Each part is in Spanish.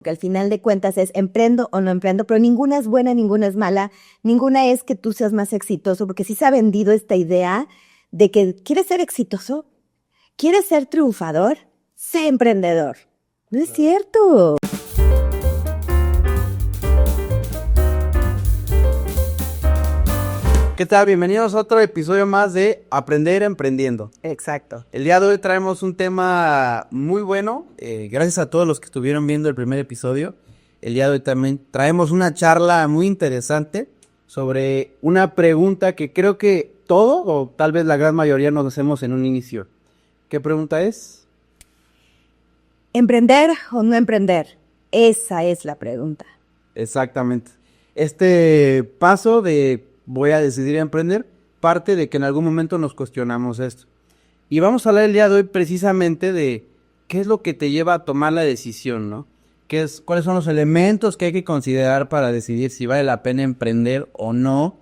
Que al final de cuentas es emprendo o no emprendo, pero ninguna es buena, ninguna es mala, ninguna es que tú seas más exitoso, porque sí se ha vendido esta idea de que quieres ser exitoso, quieres ser triunfador, sé emprendedor. No es cierto. ¿Qué tal? Bienvenidos a otro episodio más de Aprender Emprendiendo. Exacto. El día de hoy traemos un tema muy bueno. Gracias a todos los que estuvieron viendo el primer episodio. El día de hoy también traemos una charla muy interesante sobre una pregunta que creo que todos, o tal vez la gran mayoría, nos hacemos en un inicio. ¿Qué pregunta es? ¿Emprender o no emprender? Esa es la pregunta. Exactamente. Este paso de voy a decidir emprender parte de que en algún momento nos cuestionamos esto. Y vamos a hablar el día de hoy precisamente de qué es lo que te lleva a tomar la decisión, ¿no? ¿Cuáles son los elementos que hay que considerar para decidir si vale la pena emprender o no?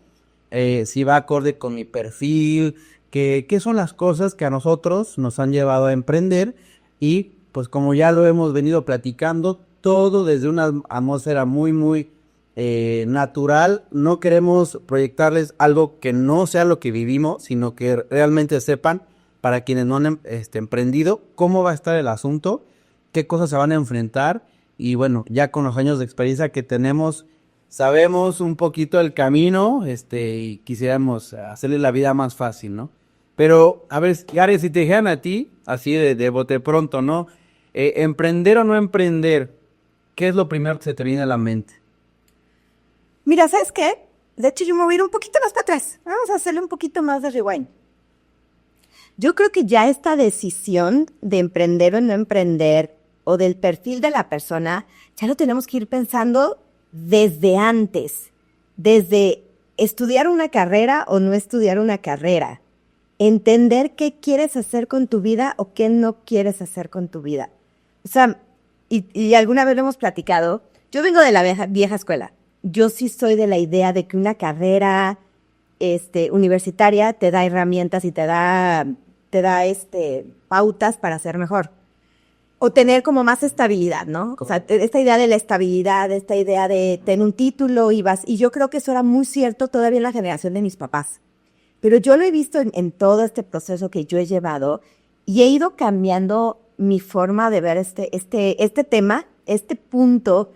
Si va acorde con mi perfil, qué son las cosas que a nosotros nos han llevado a emprender y pues como ya lo hemos venido platicando, todo desde una atmósfera muy natural. No queremos proyectarles algo que no sea lo que vivimos, sino que realmente sepan, para quienes no han emprendido, cómo va a estar el asunto, qué cosas se van a enfrentar. Y bueno, ya con los años de experiencia que tenemos, sabemos un poquito el camino, y quisiéramos hacerle la vida más fácil, ¿no? Pero, a ver, Gary, si te dijeran a ti, así de bote pronto, ¿no? ¿Emprender o no emprender? ¿Qué es lo primero que se te viene a la mente? Mira, ¿sabes qué? De hecho, yo me voy a ir un poquito más para atrás. Vamos a hacerle un poquito más de rewind. Yo creo que ya esta decisión de emprender o no emprender, o del perfil de la persona, ya lo tenemos que ir pensando desde antes, desde estudiar una carrera o no estudiar una carrera, entender qué quieres hacer con tu vida o qué no quieres hacer con tu vida. O sea, y alguna vez lo hemos platicado, yo vengo de la vieja escuela. Yo sí soy de la idea de que una carrera universitaria te da herramientas y te da pautas para ser mejor. O tener como más estabilidad, ¿no? O sea, esta idea de la estabilidad, esta idea de tener un título y yo creo que eso era muy cierto todavía en la generación de mis papás. Pero yo lo he visto en todo este proceso que yo he llevado y he ido cambiando mi forma de ver este tema, este punto,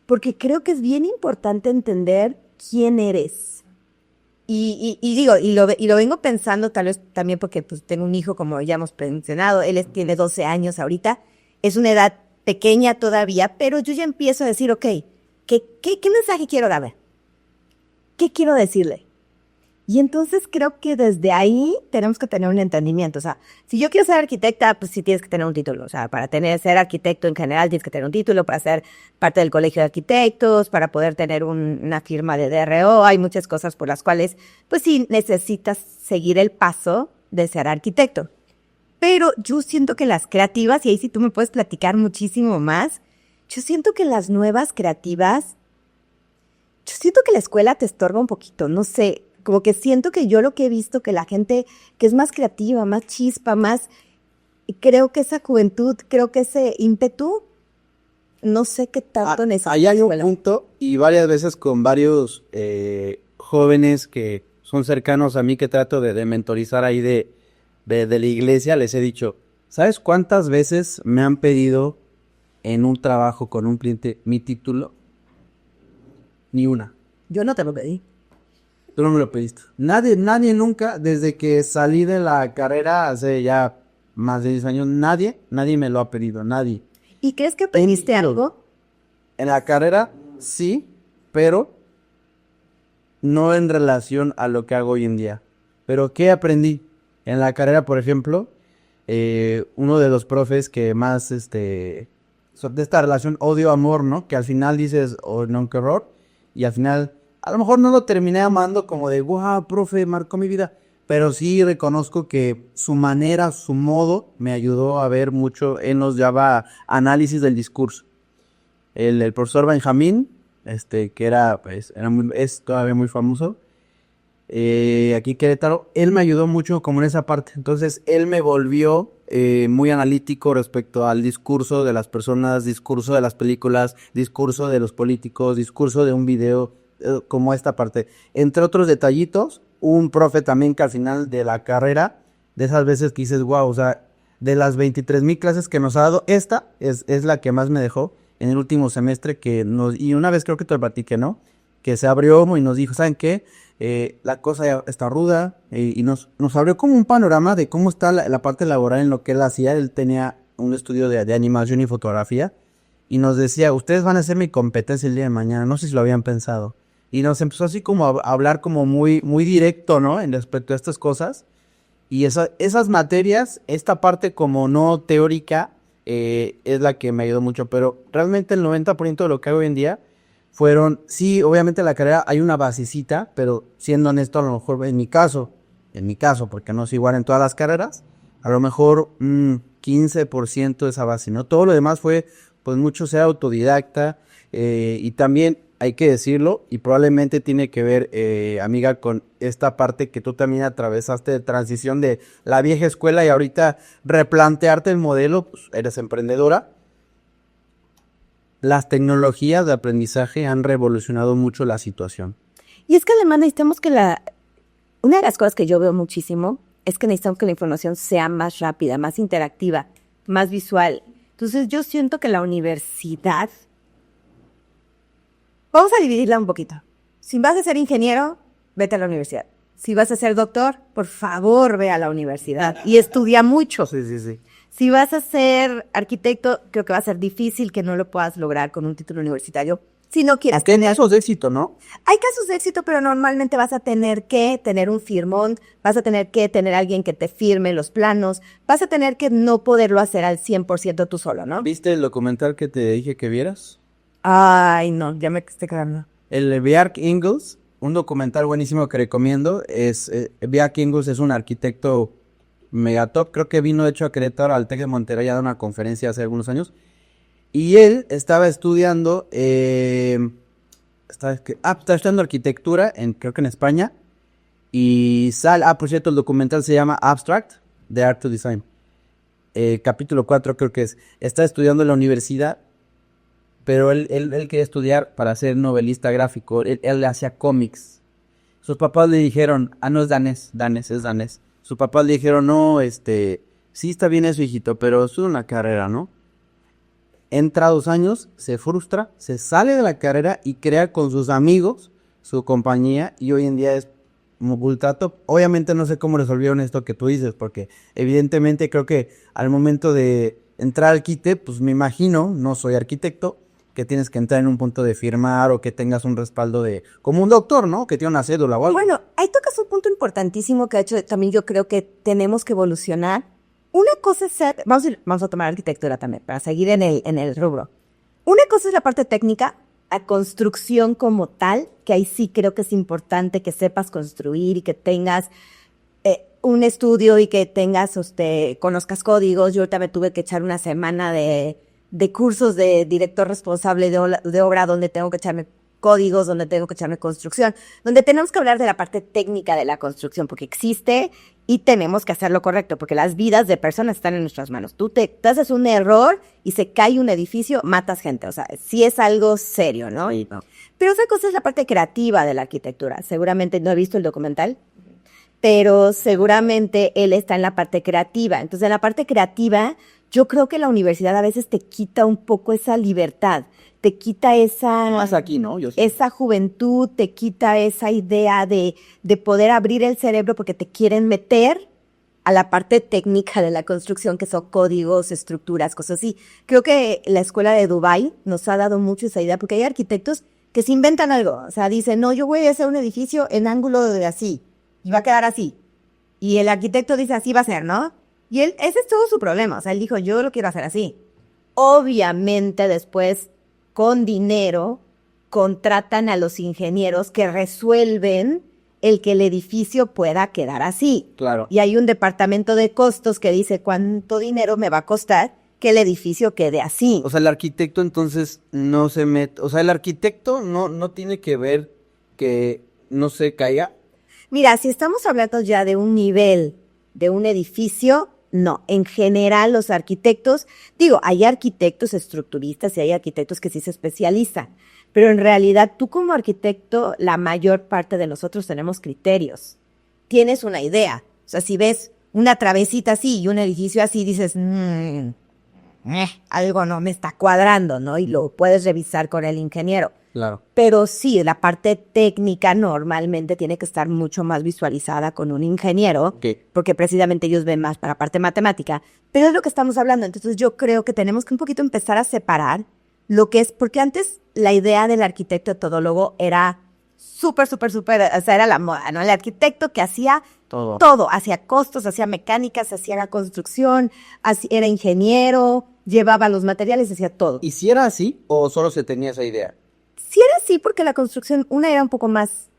porque creo que es bien importante entender quién eres. Y lo vengo pensando tal vez también porque pues, tengo un hijo, como ya hemos mencionado, tiene 12 años ahorita, es una edad pequeña todavía, pero yo ya empiezo a decir, ok, ¿qué mensaje quiero darle? ¿Qué quiero decirle? Y entonces creo que desde ahí tenemos que tener un entendimiento. O sea, si yo quiero ser arquitecta, pues sí tienes que tener un título. O sea, ser arquitecto en general tienes que tener un título, para ser parte del colegio de arquitectos, para poder tener una firma de DRO. Hay muchas cosas por las cuales, pues sí, necesitas seguir el paso de ser arquitecto. Pero yo siento que las creativas, y ahí sí tú me puedes platicar muchísimo más, yo siento que las nuevas creativas, yo siento que la escuela te estorba un poquito, no sé. Como que siento que yo lo que he visto, que la gente que es más creativa, más chispa, creo que esa juventud, creo que ese ímpetu, no sé qué tanto necesita. Ahí hay un punto, y varias veces con varios jóvenes que son cercanos a mí, que trato de mentorizar ahí de la iglesia, les he dicho, ¿sabes cuántas veces me han pedido en un trabajo con un cliente mi título? Ni una. Yo no te lo pedí. Tú no me lo pediste. Nadie nunca, desde que salí de la carrera hace ya más de 10 años, nadie me lo ha pedido, nadie. ¿Y crees que pediste algo? En la carrera, sí, pero no en relación a lo que hago hoy en día. Pero ¿qué aprendí? En la carrera, por ejemplo, uno de los profes que más, de esta relación odio-amor, ¿no? Que al final dices, oh, no, qué horror, y al final a lo mejor no lo terminé amando como de, wow, profe, marcó mi vida. Pero sí reconozco que su manera, su modo, me ayudó a ver mucho en los Java análisis del discurso. El profesor Benjamín, que es todavía muy famoso, aquí Querétaro, él me ayudó mucho como en esa parte. Entonces, él me volvió muy analítico respecto al discurso de las personas, discurso de las películas, discurso de los políticos, discurso de un video, como esta parte. Entre otros detallitos, un profe también que al final de la carrera, de esas veces que dices, wow, o sea, de las 23,000 clases que nos ha dado, esta es la que más me dejó en el último semestre y una vez creo que te lo platiqué, ¿no? Que se abrió y nos dijo, ¿saben qué? La cosa ya está ruda y nos abrió como un panorama de cómo está la parte laboral en lo que él hacía. Él tenía un estudio de animación y fotografía y nos decía, ustedes van a ser mi competencia el día de mañana, no sé si lo habían pensado. Y nos empezó así como a hablar como muy, muy directo, ¿no? En respecto a estas cosas. Y esas materias, esta parte como no teórica, es la que me ayudó mucho. Pero realmente el 90% de lo que hago hoy en día sí, obviamente en la carrera hay una basecita, pero siendo honesto, a lo mejor en mi caso, porque no es igual en todas las carreras, a lo mejor 15% de esa base, ¿no? Todo lo demás fue, pues mucho ser autodidacta, y también hay que decirlo, y probablemente tiene que ver, amiga, con esta parte que tú también atravesaste de transición de la vieja escuela y ahorita replantearte el modelo, pues eres emprendedora. Las tecnologías de aprendizaje han revolucionado mucho la situación. Y es que además necesitamos una de las cosas que yo veo muchísimo es que necesitamos que la información sea más rápida, más interactiva, más visual. Entonces yo siento que la universidad, vamos a dividirla un poquito. Si vas a ser ingeniero, vete a la universidad. Si vas a ser doctor, por favor, ve a la universidad y estudia mucho. Sí. Si vas a ser arquitecto, creo que va a ser difícil que no lo puedas lograr con un título universitario. Si no quieres tener casos de éxito, ¿no? Hay casos de éxito, pero normalmente vas a tener que tener un firmón, vas a tener que tener alguien que te firme los planos, vas a tener que no poderlo hacer al 100% tú solo, ¿no? ¿Viste el documental que te dije que vieras? Ay, no, ya me estoy quedando. El Bjarke Ingels, un documental buenísimo que recomiendo, Bjarke Ingels es un arquitecto megatop, creo que vino de hecho a Querétaro, al TEC de Monterrey, a dar una conferencia hace algunos años, y él estaba estudiando, estaba estudiando arquitectura, creo que en España, y por cierto, el documental se llama Abstract, de Art to Design, capítulo 4 creo que está estudiando en la universidad, pero él quería estudiar para ser novelista gráfico, él hacía cómics. Sus papás le dijeron, no es danés, es danés. Sus papás le dijeron, no, sí está bien eso, hijito, pero es una carrera, ¿no? Entra 2 años, se frustra, se sale de la carrera y crea con sus amigos su compañía y hoy en día es ultra top. Obviamente no sé cómo resolvieron esto que tú dices, porque evidentemente creo que al momento de entrar al quite, pues me imagino, no soy arquitecto, que tienes que entrar en un punto de firmar o que tengas un respaldo como un doctor, ¿no? Que tiene una cédula o algo. Bueno, ahí tocas un punto importantísimo que de hecho también yo creo que tenemos que evolucionar. Una cosa es vamos a tomar arquitectura también, para seguir en el rubro. Una cosa es la parte técnica, la construcción como tal, que ahí sí creo que es importante que sepas construir y que tengas un estudio y que conozcas códigos. Yo ahorita me tuve que echar una semana de cursos de director responsable de obra donde tengo que echarme códigos, donde tengo que echarme construcción, donde tenemos que hablar de la parte técnica de la construcción, porque existe y tenemos que hacerlo correcto, porque las vidas de personas están en nuestras manos. Tú haces un error y se cae un edificio, matas gente, o sea, sí es algo serio, ¿no? Pero otra cosa es la parte creativa de la arquitectura. Seguramente no he visto el documental, pero seguramente él está en la parte creativa. Entonces, en la parte creativa, yo creo que la universidad a veces te quita un poco esa libertad, te quita Más aquí, ¿no? esa juventud, te quita esa idea de poder abrir el cerebro porque te quieren meter a la parte técnica de la construcción, que son códigos, estructuras, cosas así. Creo que la escuela de Dubái nos ha dado mucho esa idea, porque hay arquitectos que se inventan algo. O sea, dicen, no, yo voy a hacer un edificio en ángulo de así, y va a quedar así. Y el arquitecto dice, así va a ser, ¿no? Y ese es todo su problema. O sea, él dijo, yo lo quiero hacer así. Obviamente después, con dinero, contratan a los ingenieros que resuelven el que el edificio pueda quedar así. Claro. Y hay un departamento de costos que dice cuánto dinero me va a costar que el edificio quede así. O sea, el arquitecto entonces no se mete, o sea, el arquitecto no tiene que ver que no se caiga. Mira, si estamos hablando ya de un nivel, de un edificio, no. En general, los arquitectos, digo, hay arquitectos estructuristas y hay arquitectos que sí se especializan, pero en realidad tú como arquitecto, la mayor parte de nosotros tenemos criterios. Tienes una idea. O sea, si ves una travesita así y un edificio así, dices, algo no me está cuadrando, ¿no? Y lo puedes revisar con el ingeniero. Claro. Pero sí, la parte técnica normalmente tiene que estar mucho más visualizada con un ingeniero, Okay. porque precisamente ellos ven más para la parte matemática. Pero es lo que estamos hablando. Entonces yo creo que tenemos que un poquito empezar a separar lo que es, porque antes la idea del arquitecto todólogo era súper, o sea, era la moda, ¿no? El arquitecto que hacía todo, hacía costos, hacía mecánicas, hacía la construcción, era ingeniero, llevaba los materiales, hacía todo. ¿Y si era así o solo se tenía esa idea? Sí era así porque la construcción, una era un poco más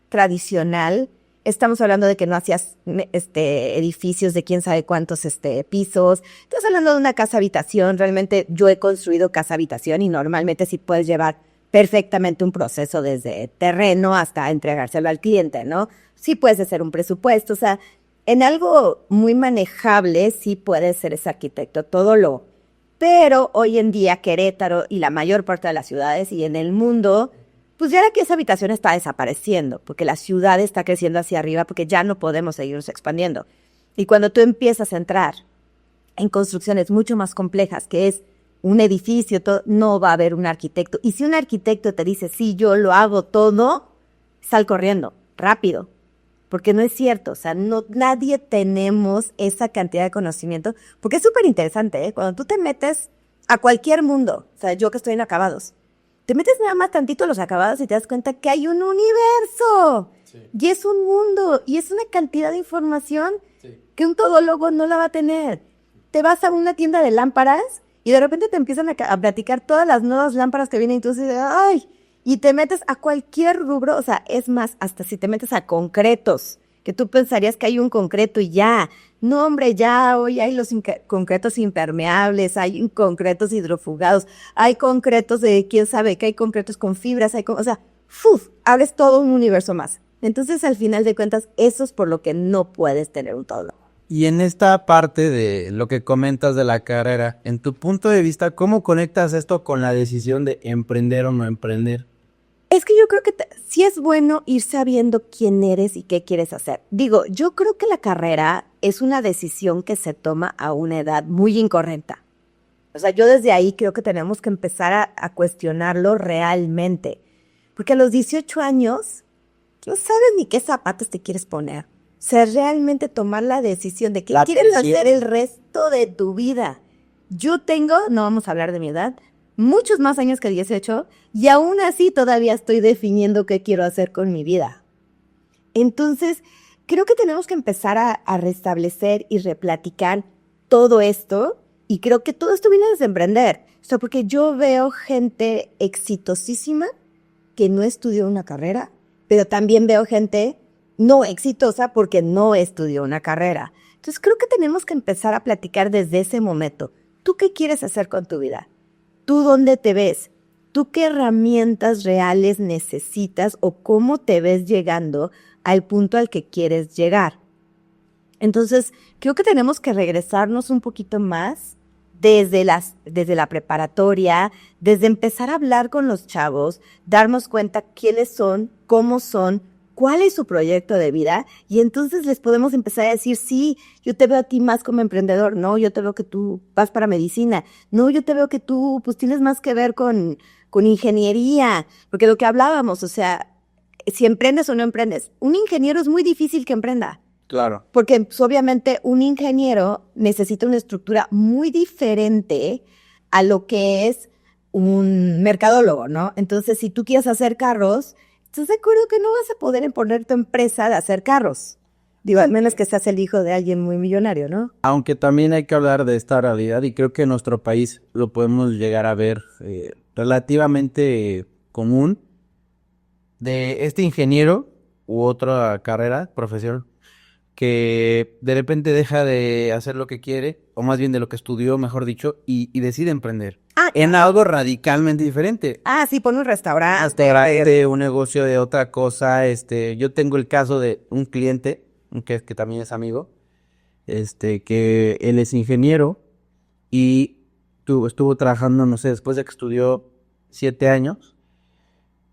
tradicional. Estamos hablando de que no hacías edificios de quién sabe cuántos pisos. Estás hablando de una casa habitación. Realmente yo he construido casa habitación y normalmente sí puedes llevar perfectamente un proceso desde terreno hasta entregárselo al cliente, ¿no? Sí puedes hacer un presupuesto. O sea, en algo muy manejable sí puedes ser ese arquitecto todólogo. Pero hoy en día Querétaro y la mayor parte de las ciudades y en el mundo, pues ya que esa habitación está desapareciendo, porque la ciudad está creciendo hacia arriba, porque ya no podemos seguirnos expandiendo. Y cuando tú empiezas a entrar en construcciones mucho más complejas, que es un edificio, no va a haber un arquitecto. Y si un arquitecto te dice, sí, yo lo hago todo, sal corriendo, rápido. Porque no es cierto, o sea, nadie tenemos esa cantidad de conocimiento, porque es súper interesante, ¿eh? Cuando tú te metes a cualquier mundo, o sea, yo que estoy en acabados, te metes nada más tantito a los acabados y te das cuenta que hay un universo, y es un mundo, y es una cantidad de información que un todólogo no la va a tener. Te vas a una tienda de lámparas y de repente te empiezan a platicar todas las nuevas lámparas que vienen y tú dices, ¡ay! Y te metes a cualquier rubro, o sea, es más, hasta si te metes a concretos, que tú pensarías que hay un concreto y ya. No, hombre, ya hoy hay los concretos impermeables, hay concretos hidrofugados, hay concretos de quién sabe qué, hay concretos con fibras, o sea, abres todo un universo más. Entonces, al final de cuentas, eso es por lo que no puedes tener un todólogo. Y en esta parte de lo que comentas de la carrera, en tu punto de vista, ¿cómo conectas esto con la decisión de emprender o no emprender? Es que yo creo que sí es bueno ir sabiendo quién eres y qué quieres hacer. Digo, yo creo que la carrera es una decisión que se toma a una edad muy incorrecta. O sea, yo desde ahí creo que tenemos que empezar a cuestionarlo realmente. Porque a los 18 años no sabes ni qué zapatos te quieres poner. O sea, realmente tomar la decisión de qué quieres hacer el resto de tu vida. Yo tengo, no vamos a hablar de mi edad, muchos más años que 18 y aún así todavía estoy definiendo qué quiero hacer con mi vida. Entonces, creo que tenemos que empezar a restablecer y replaticar todo esto y creo que todo esto viene desde emprender. O sea, porque yo veo gente exitosísima que no estudió una carrera, pero también veo gente no exitosa porque no estudió una carrera. Entonces, creo que tenemos que empezar a platicar desde ese momento. ¿Tú qué quieres hacer con tu vida? ¿Tú dónde te ves? ¿Tú qué herramientas reales necesitas o cómo te ves llegando al punto al que quieres llegar? Entonces, creo que tenemos que regresarnos un poquito más desde la preparatoria, desde empezar a hablar con los chavos, darnos cuenta quiénes son, cómo son, cuál es su proyecto de vida y entonces les podemos empezar a decir, sí, yo te veo a ti más como emprendedor, no, yo te veo que tú vas para medicina, no, yo te veo que tú pues tienes más que ver con ingeniería, porque lo que hablábamos, o sea, si emprendes o no emprendes, un ingeniero es muy difícil que emprenda. Claro. Porque pues, obviamente un ingeniero necesita una estructura muy diferente a lo que es un mercadólogo, ¿no? Entonces, si tú quieres hacer carros, ¿estás de acuerdo que no vas a poder poner tu empresa de hacer carros? Digo, al menos que seas el hijo de alguien muy millonario, ¿no? Aunque también hay que hablar de esta realidad y creo que en nuestro país lo podemos llegar a ver relativamente común de este ingeniero u otra carrera, profesión, que de repente deja de hacer lo que quiere, o más bien de lo que estudió, mejor dicho, y decide emprender. en algo radicalmente diferente. Sí, pon un restaurante. Un negocio de otra cosa. Yo tengo el caso de un cliente, que también es amigo, que él es ingeniero y estuvo trabajando, no sé, después de que estudió 7 años.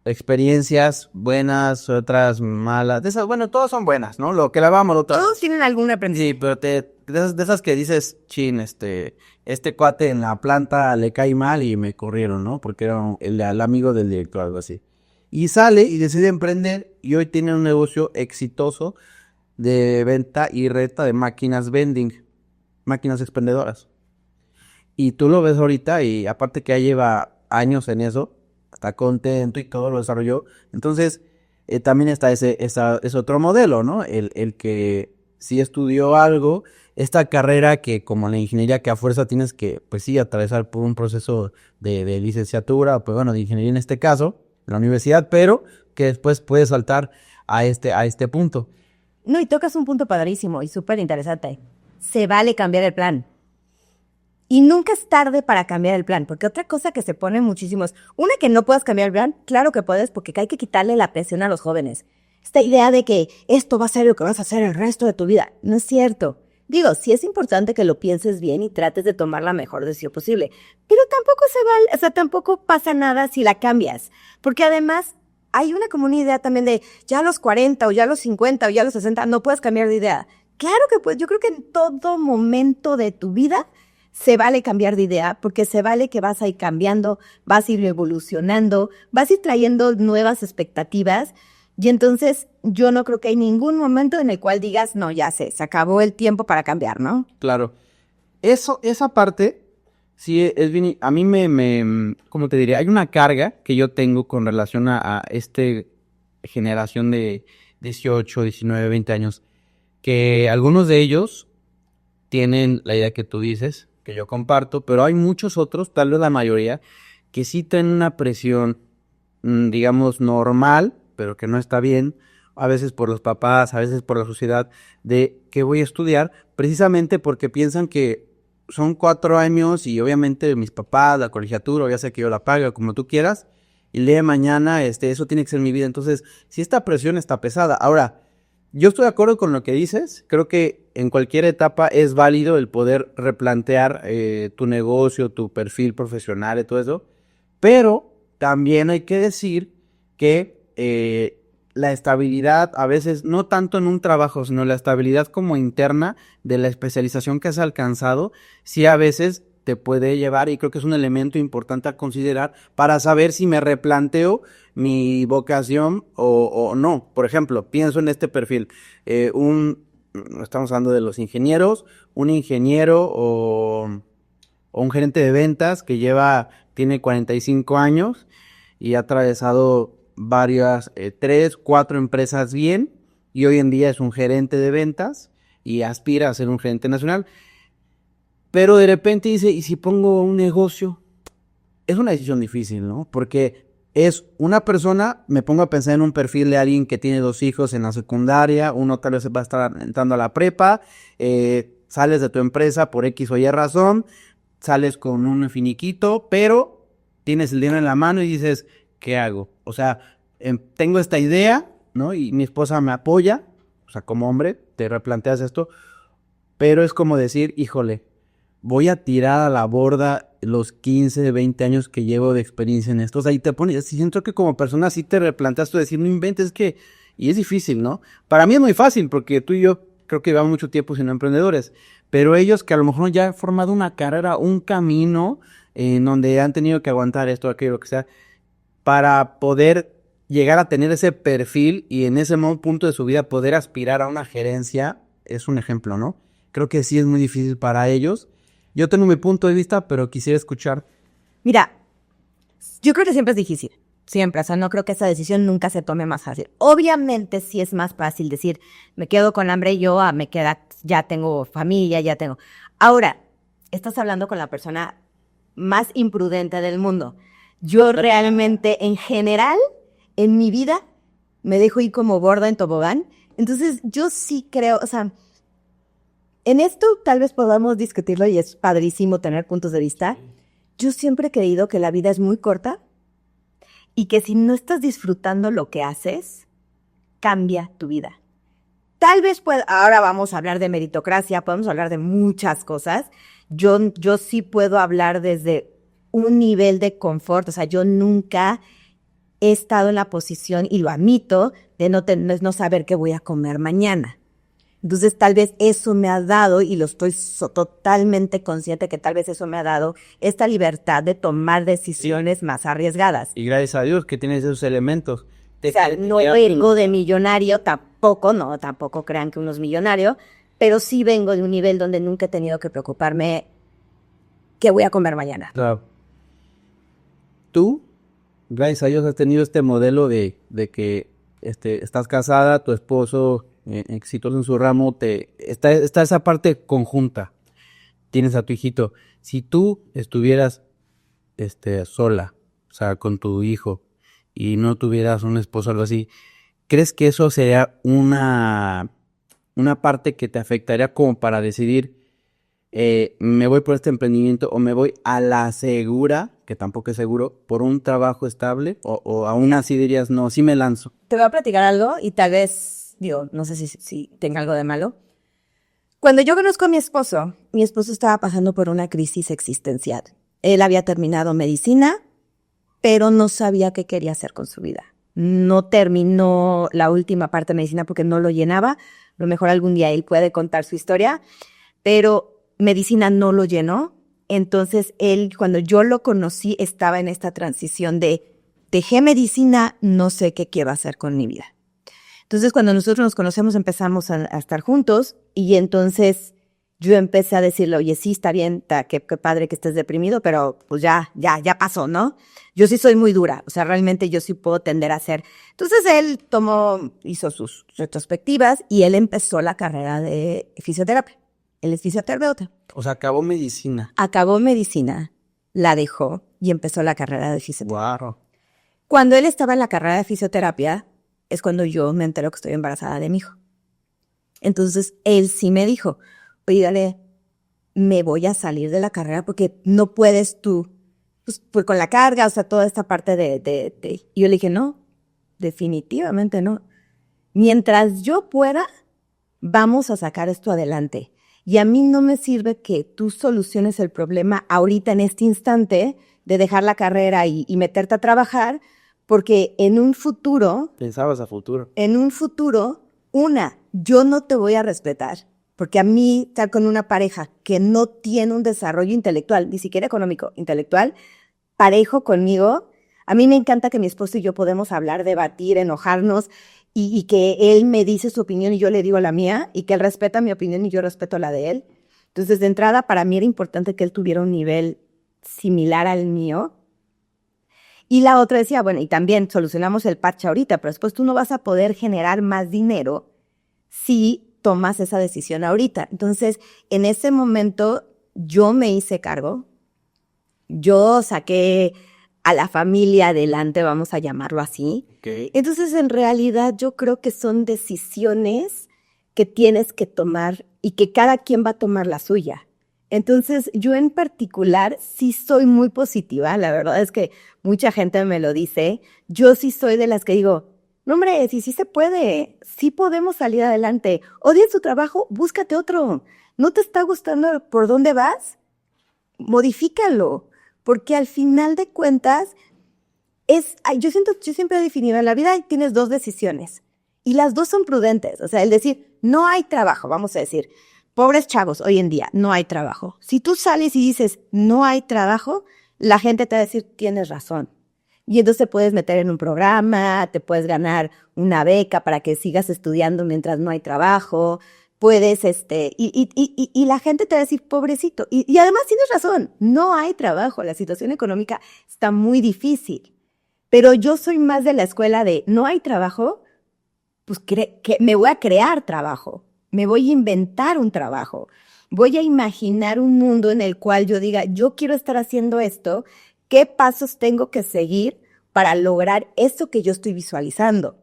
Experiencias buenas, otras malas. De esas, bueno, todas son buenas, ¿no? Lo que la vamos, Todos tienen algún aprendizaje. Sí, pero de esas que dices, chin, este cuate en la planta le cae mal y me corrieron, ¿no? Porque era el amigo del director, algo así. Y sale y decide emprender y hoy tiene un negocio exitoso de venta y renta de máquinas vending, máquinas expendedoras. Y tú lo ves ahorita y aparte que ya lleva años en eso, está contento y todo lo desarrolló. Entonces, también está ese otro modelo, ¿no? El que sí estudió algo, esta carrera que como la ingeniería que a fuerza tienes que, pues sí, atravesar por un proceso de licenciatura, pues bueno, de ingeniería en este caso, en la universidad, pero que después puedes saltar a este punto. No, y tocas un punto padrísimo y súper interesante. Se vale cambiar el plan. Y nunca es tarde para cambiar el plan, porque otra cosa que se pone muchísimo es, una, que no puedas cambiar el plan, claro que puedes, porque hay que quitarle la presión a los jóvenes. Esta idea de que esto va a ser lo que vas a hacer el resto de tu vida, no es cierto. Digo, sí es importante que lo pienses bien y trates de tomar la mejor decisión posible, pero tampoco se vale, o sea, tampoco pasa nada si la cambias, porque además hay una como una idea también de ya a los 40 o ya a los 50 o ya a los 60 no puedes cambiar de idea. Claro que puedes, yo creo que en todo momento de tu vida se vale cambiar de idea, porque se vale que vas a ir cambiando, vas a ir evolucionando, vas a ir trayendo nuevas expectativas. Y entonces yo no creo que hay ningún momento en el cual digas, no, ya sé, se acabó el tiempo para cambiar, ¿no? Claro. Esa parte, sí, es bien, a mí ¿cómo te diría? Hay una carga que yo tengo con relación a generación de 18, 19, 20 años, que algunos de ellos tienen la idea que tú dices, que yo comparto, pero hay muchos otros, tal vez la mayoría, que sí tienen una presión, digamos, normal, pero que no está bien, a veces por los papás, a veces por la sociedad, de que voy a estudiar, precisamente porque piensan que son 4 años y obviamente mis papás, la colegiatura, o ya sea que yo la pague, como tú quieras, y el día de mañana, eso tiene que ser mi vida. Entonces, si esta presión está pesada. Ahora, yo estoy de acuerdo con lo que dices, creo que en cualquier etapa es válido el poder replantear tu negocio, tu perfil profesional y todo eso, pero también hay que decir que la estabilidad, a veces no tanto en un trabajo, sino la estabilidad como interna de la especialización que has alcanzado, sí a veces te puede llevar, y creo que es un elemento importante a considerar para saber si me replanteo mi vocación o no. Por ejemplo, pienso en este perfil, estamos hablando de los ingenieros, un ingeniero o un gerente de ventas que tiene 45 años y ha atravesado varias, 3, 4 empresas bien, y hoy en día es un gerente de ventas y aspira a ser un gerente nacional. Pero de repente dice, ¿y si pongo un negocio? Es una decisión difícil, ¿no? Porque es una persona, me pongo a pensar en un perfil de alguien que tiene 2 hijos en la secundaria, uno tal vez va a estar entrando a la prepa, sales de tu empresa por X o Y razón, sales con un finiquito, pero tienes el dinero en la mano y dices, ¿qué hago? O sea, tengo esta idea, ¿no? Y mi esposa me apoya, o sea, como hombre, te replanteas esto, pero es como decir, híjole, voy a tirar a la borda los 15, 20 años que llevo de experiencia en esto. O sea, y te pones, siento que como persona sí te replanteas tú decir, no inventes, y es difícil, ¿no? Para mí es muy fácil, porque tú y yo creo que llevamos mucho tiempo siendo emprendedores, pero ellos que a lo mejor ya han formado una carrera, un camino, en donde han tenido que aguantar esto, aquello, lo que sea, para poder llegar a tener ese perfil y en ese punto de su vida poder aspirar a una gerencia, es un ejemplo, ¿no? Creo que sí es muy difícil para ellos. Yo tengo mi punto de vista, pero quisiera escuchar. Mira, yo creo que siempre es difícil, siempre, o sea, no creo que esa decisión nunca se tome más fácil. Obviamente sí es más fácil decir, me quedo con hambre y ya tengo familia, ya tengo. Ahora, estás hablando con la persona más imprudente del mundo. Yo realmente, en general, en mi vida, me dejo ir como gorda en tobogán. Entonces, yo sí creo, o sea, en esto tal vez podamos discutirlo y es padrísimo tener puntos de vista. Yo siempre he creído que la vida es muy corta y que si no estás disfrutando lo que haces, cambia tu vida. Tal vez ahora vamos a hablar de meritocracia, podemos hablar de muchas cosas. Yo sí puedo hablar desde un nivel de confort, o sea, yo nunca he estado en la posición, y lo admito, de no saber qué voy a comer mañana. Entonces, tal vez eso me ha dado, y lo estoy totalmente consciente que tal vez eso me ha dado esta libertad de tomar decisiones más arriesgadas. Y gracias a Dios que tienes esos elementos. O sea, no vengo de millonario, tampoco crean que uno es millonario, pero sí vengo de un nivel donde nunca he tenido que preocuparme qué voy a comer mañana. Claro. Tú, gracias a Dios, has tenido este modelo de que estás casada, tu esposo exitoso en su ramo, está esa parte conjunta. Tienes a tu hijito. Si tú estuvieras sola, o sea, con tu hijo, y no tuvieras un esposo o algo así, ¿crees que eso sería una parte que te afectaría como para decidir me voy por este emprendimiento o me voy a la segura, que tampoco es seguro, por un trabajo estable, o aún así dirías, no, sí me lanzo? Te voy a platicar algo y tal vez, no sé si tenga algo de malo. Cuando yo conozco a mi esposo estaba pasando por una crisis existencial. Él había terminado medicina, pero no sabía qué quería hacer con su vida. No terminó la última parte de medicina porque no lo llenaba. A lo mejor algún día él puede contar su historia, pero medicina no lo llenó. Entonces él, cuando yo lo conocí, estaba en esta transición de dejé medicina, no sé qué quiero hacer con mi vida. Entonces cuando nosotros nos conocemos empezamos a estar juntos, y entonces yo empecé a decirle, oye, sí, está bien, qué padre que estés deprimido, pero pues ya pasó, ¿no? Yo sí soy muy dura, o sea, realmente yo sí puedo tender a ser. Entonces él hizo sus retrospectivas y él empezó la carrera de fisioterapia. Él es fisioterapeuta. O sea, acabó medicina. Acabó medicina, la dejó y empezó la carrera de fisioterapia. Wow. Cuando él estaba en la carrera de fisioterapia, es cuando yo me entero que estoy embarazada de mi hijo. Entonces él sí me dijo, oye, dale, me voy a salir de la carrera porque no puedes tú, pues con la carga, o sea, toda esta parte de. Y yo le dije, no, definitivamente no. Mientras yo pueda, vamos a sacar esto adelante. Y a mí no me sirve que tú soluciones el problema ahorita en este instante de dejar la carrera y meterte a trabajar, porque en un futuro. Pensabas a futuro. En un futuro, yo no te voy a respetar. Porque a mí estar con una pareja que no tiene un desarrollo intelectual, ni siquiera económico, intelectual, parejo conmigo, a mí me encanta que mi esposo y yo podemos hablar, debatir, enojarnos, y que él me dice su opinión y yo le digo la mía, y que él respeta mi opinión y yo respeto la de él. Entonces, de entrada, para mí era importante que él tuviera un nivel similar al mío. Y la otra decía, bueno, y también solucionamos el parche ahorita, pero después tú no vas a poder generar más dinero si tomas esa decisión ahorita. Entonces, en ese momento, yo me hice cargo. Yo saqué a la familia adelante, vamos a llamarlo así. Okay. Entonces, en realidad, yo creo que son decisiones que tienes que tomar y que cada quien va a tomar la suya. Entonces, yo en particular sí soy muy positiva. La verdad es que mucha gente me lo dice. Yo sí soy de las que digo, no, hombre, sí se puede, sí podemos salir adelante. Odias tu trabajo, búscate otro. ¿No te está gustando por dónde vas? Modifícalo, porque al final de cuentas, yo siempre he definido, en la vida tienes dos decisiones, y las dos son prudentes. O sea, el decir, no hay trabajo, vamos a decir, pobres chavos, hoy en día, no hay trabajo. Si tú sales y dices, no hay trabajo, la gente te va a decir, tienes razón. Y entonces te puedes meter en un programa, te puedes ganar una beca para que sigas estudiando mientras no hay trabajo, puedes, y la gente te va a decir, pobrecito. Y además tienes razón, no hay trabajo, la situación económica está muy difícil. Pero yo soy más de la escuela de, no hay trabajo, pues me voy a crear trabajo, me voy a inventar un trabajo, voy a imaginar un mundo en el cual yo diga, yo quiero estar haciendo esto. ¿Qué pasos tengo que seguir para lograr eso que yo estoy visualizando?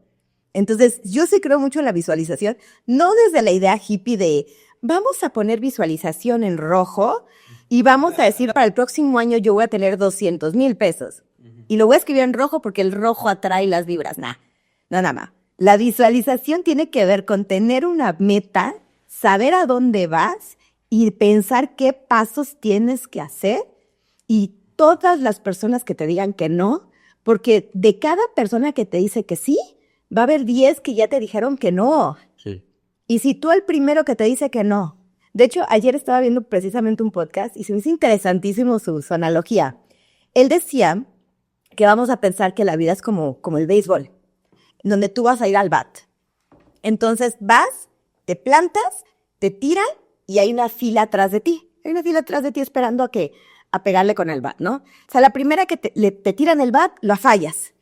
Entonces, yo sí creo mucho en la visualización, no desde la idea hippie de vamos a poner visualización en rojo y vamos a decir, para el próximo año yo voy a tener 200,000 pesos. Y lo voy a escribir en rojo porque el rojo atrae las vibras. No, nada más. La visualización tiene que ver con tener una meta, saber a dónde vas y pensar qué pasos tienes que hacer. Y todas las personas que te digan que no, porque de cada persona que te dice que sí, va a haber 10 que ya te dijeron que no. Sí. Y si tú el primero que te dice que no. De hecho, ayer estaba viendo precisamente un podcast y se me hizo interesantísimo su analogía. Él decía que vamos a pensar que la vida es como el béisbol, donde tú vas a ir al bat. Entonces vas, te plantas, te tiran y hay una fila atrás de ti. Hay una fila atrás de ti esperando a pegarle con el bat, ¿no? O sea, la primera que te tiran el bat, lo fallas.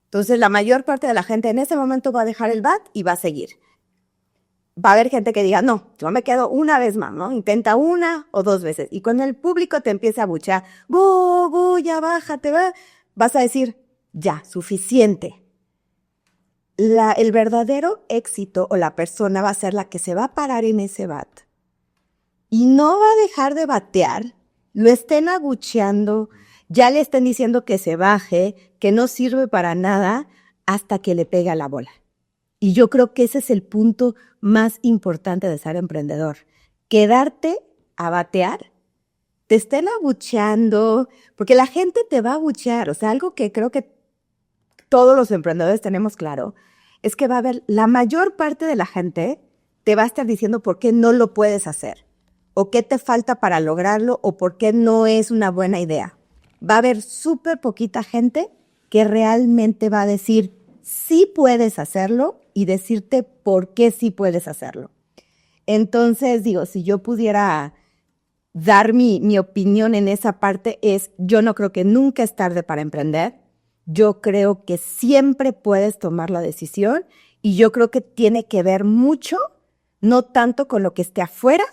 Entonces, la mayor parte de la gente en ese momento va a dejar el bat y va a seguir. Va a haber gente que diga, no, yo me quedo una vez más, ¿no? Intenta 1 o 2 veces. Y cuando el público te empieza a abuchear, ya bájate, vas a decir, ya, suficiente. El verdadero éxito o la persona va a ser la que se va a parar en ese bat. Y no va a dejar de batear, lo estén abucheando, ya le estén diciendo que se baje, que no sirve para nada, hasta que le pega la bola. Y yo creo que ese es el punto más importante de ser emprendedor. Quedarte a batear, te estén abucheando, porque la gente te va a abuchear. O sea, algo que creo que todos los emprendedores tenemos claro, es que va a haber, la mayor parte de la gente te va a estar diciendo por qué no lo puedes hacer, o qué te falta para lograrlo, o por qué no es una buena idea. Va a haber súper poquita gente que realmente va a decir, sí puedes hacerlo, y decirte por qué sí puedes hacerlo. Entonces, digo, si yo pudiera dar mi opinión en esa parte es, yo no creo que nunca es tarde para emprender. Yo creo que siempre puedes tomar la decisión y yo creo que tiene que ver mucho, no tanto con lo que esté afuera,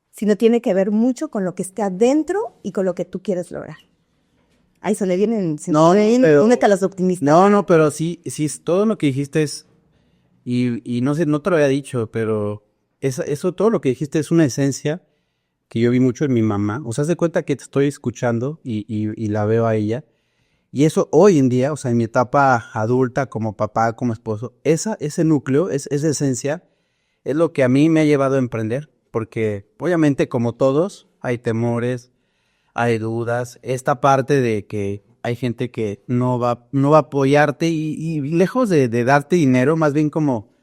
sino tiene que ver mucho con lo que esté adentro y con lo que tú quieres lograr. Ahí se le vienen, únete a los optimistas. No, pero sí, todo lo que dijiste es, y no sé, no te lo había dicho, pero eso, todo lo que dijiste es una esencia que yo vi mucho en mi mamá. O sea, haz de cuenta que te estoy escuchando y la veo a ella. Y eso hoy en día, o sea, en mi etapa adulta, como papá, como esposo, ese núcleo, esa esencia, es lo que a mí me ha llevado a emprender. Porque obviamente, como todos, hay temores, hay dudas. Esta parte de que hay gente que no va a apoyarte y lejos de darte dinero, más bien como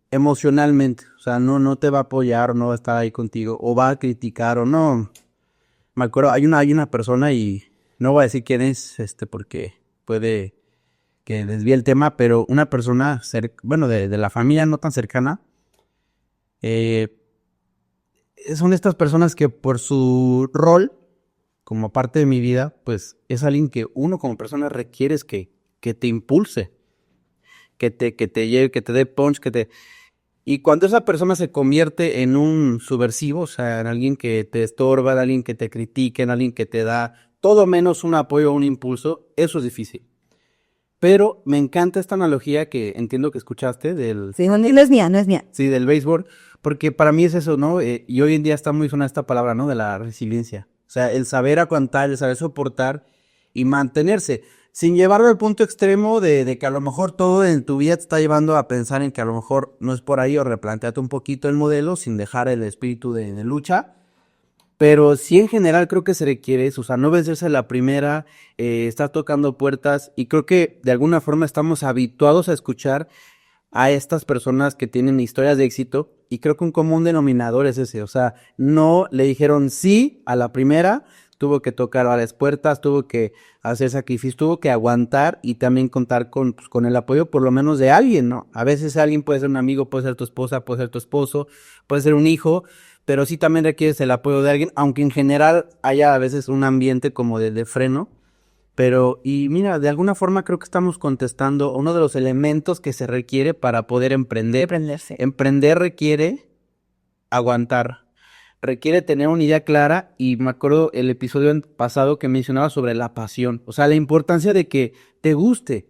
emocionalmente. O sea, no te va a apoyar, no va a estar ahí contigo, o va a criticar, o no. Me acuerdo, hay una persona y no voy a decir quién es, porque puede que desvíe el tema, pero una persona, de la familia no tan cercana, son de estas personas que por su rol, como parte de mi vida, pues es alguien que uno como persona requieres que te impulse, que te lleve, que te dé punch, Y cuando esa persona se convierte en un subversivo, o sea, en alguien que te estorba, en alguien que te critique, en alguien que te da todo menos un apoyo o un impulso, eso es difícil. Pero me encanta esta analogía que entiendo que escuchaste del... Sí, no es mía. Sí, del béisbol, porque para mí es eso, ¿no? Y hoy en día está muy sonada esta palabra, ¿no? De la resiliencia. O sea, el saber aguantar, el saber soportar y mantenerse, sin llevarlo al punto extremo de que a lo mejor todo en tu vida te está llevando a pensar en que a lo mejor no es por ahí, o replanteate un poquito el modelo sin dejar el espíritu de lucha. Pero sí, en general creo que se requiere eso, o sea, no vencerse a la primera, estar tocando puertas, y creo que de alguna forma estamos habituados a escuchar a estas personas que tienen historias de éxito, y creo que un común denominador es ese, o sea, no le dijeron sí a la primera, tuvo que tocar varias puertas, tuvo que hacer sacrificios, tuvo que aguantar y también contar con el apoyo por lo menos de alguien, ¿no? A veces alguien puede ser un amigo, puede ser tu esposa, puede ser tu esposo, puede ser un hijo, pero sí también requieres el apoyo de alguien, aunque en general haya a veces un ambiente como de freno. Pero, y mira, de alguna forma creo que estamos contestando uno de los elementos que se requiere para poder emprender. Emprenderse. Emprender requiere aguantar, requiere tener una idea clara, y me acuerdo el episodio pasado que mencionaba sobre la pasión, o sea, la importancia de que te guste.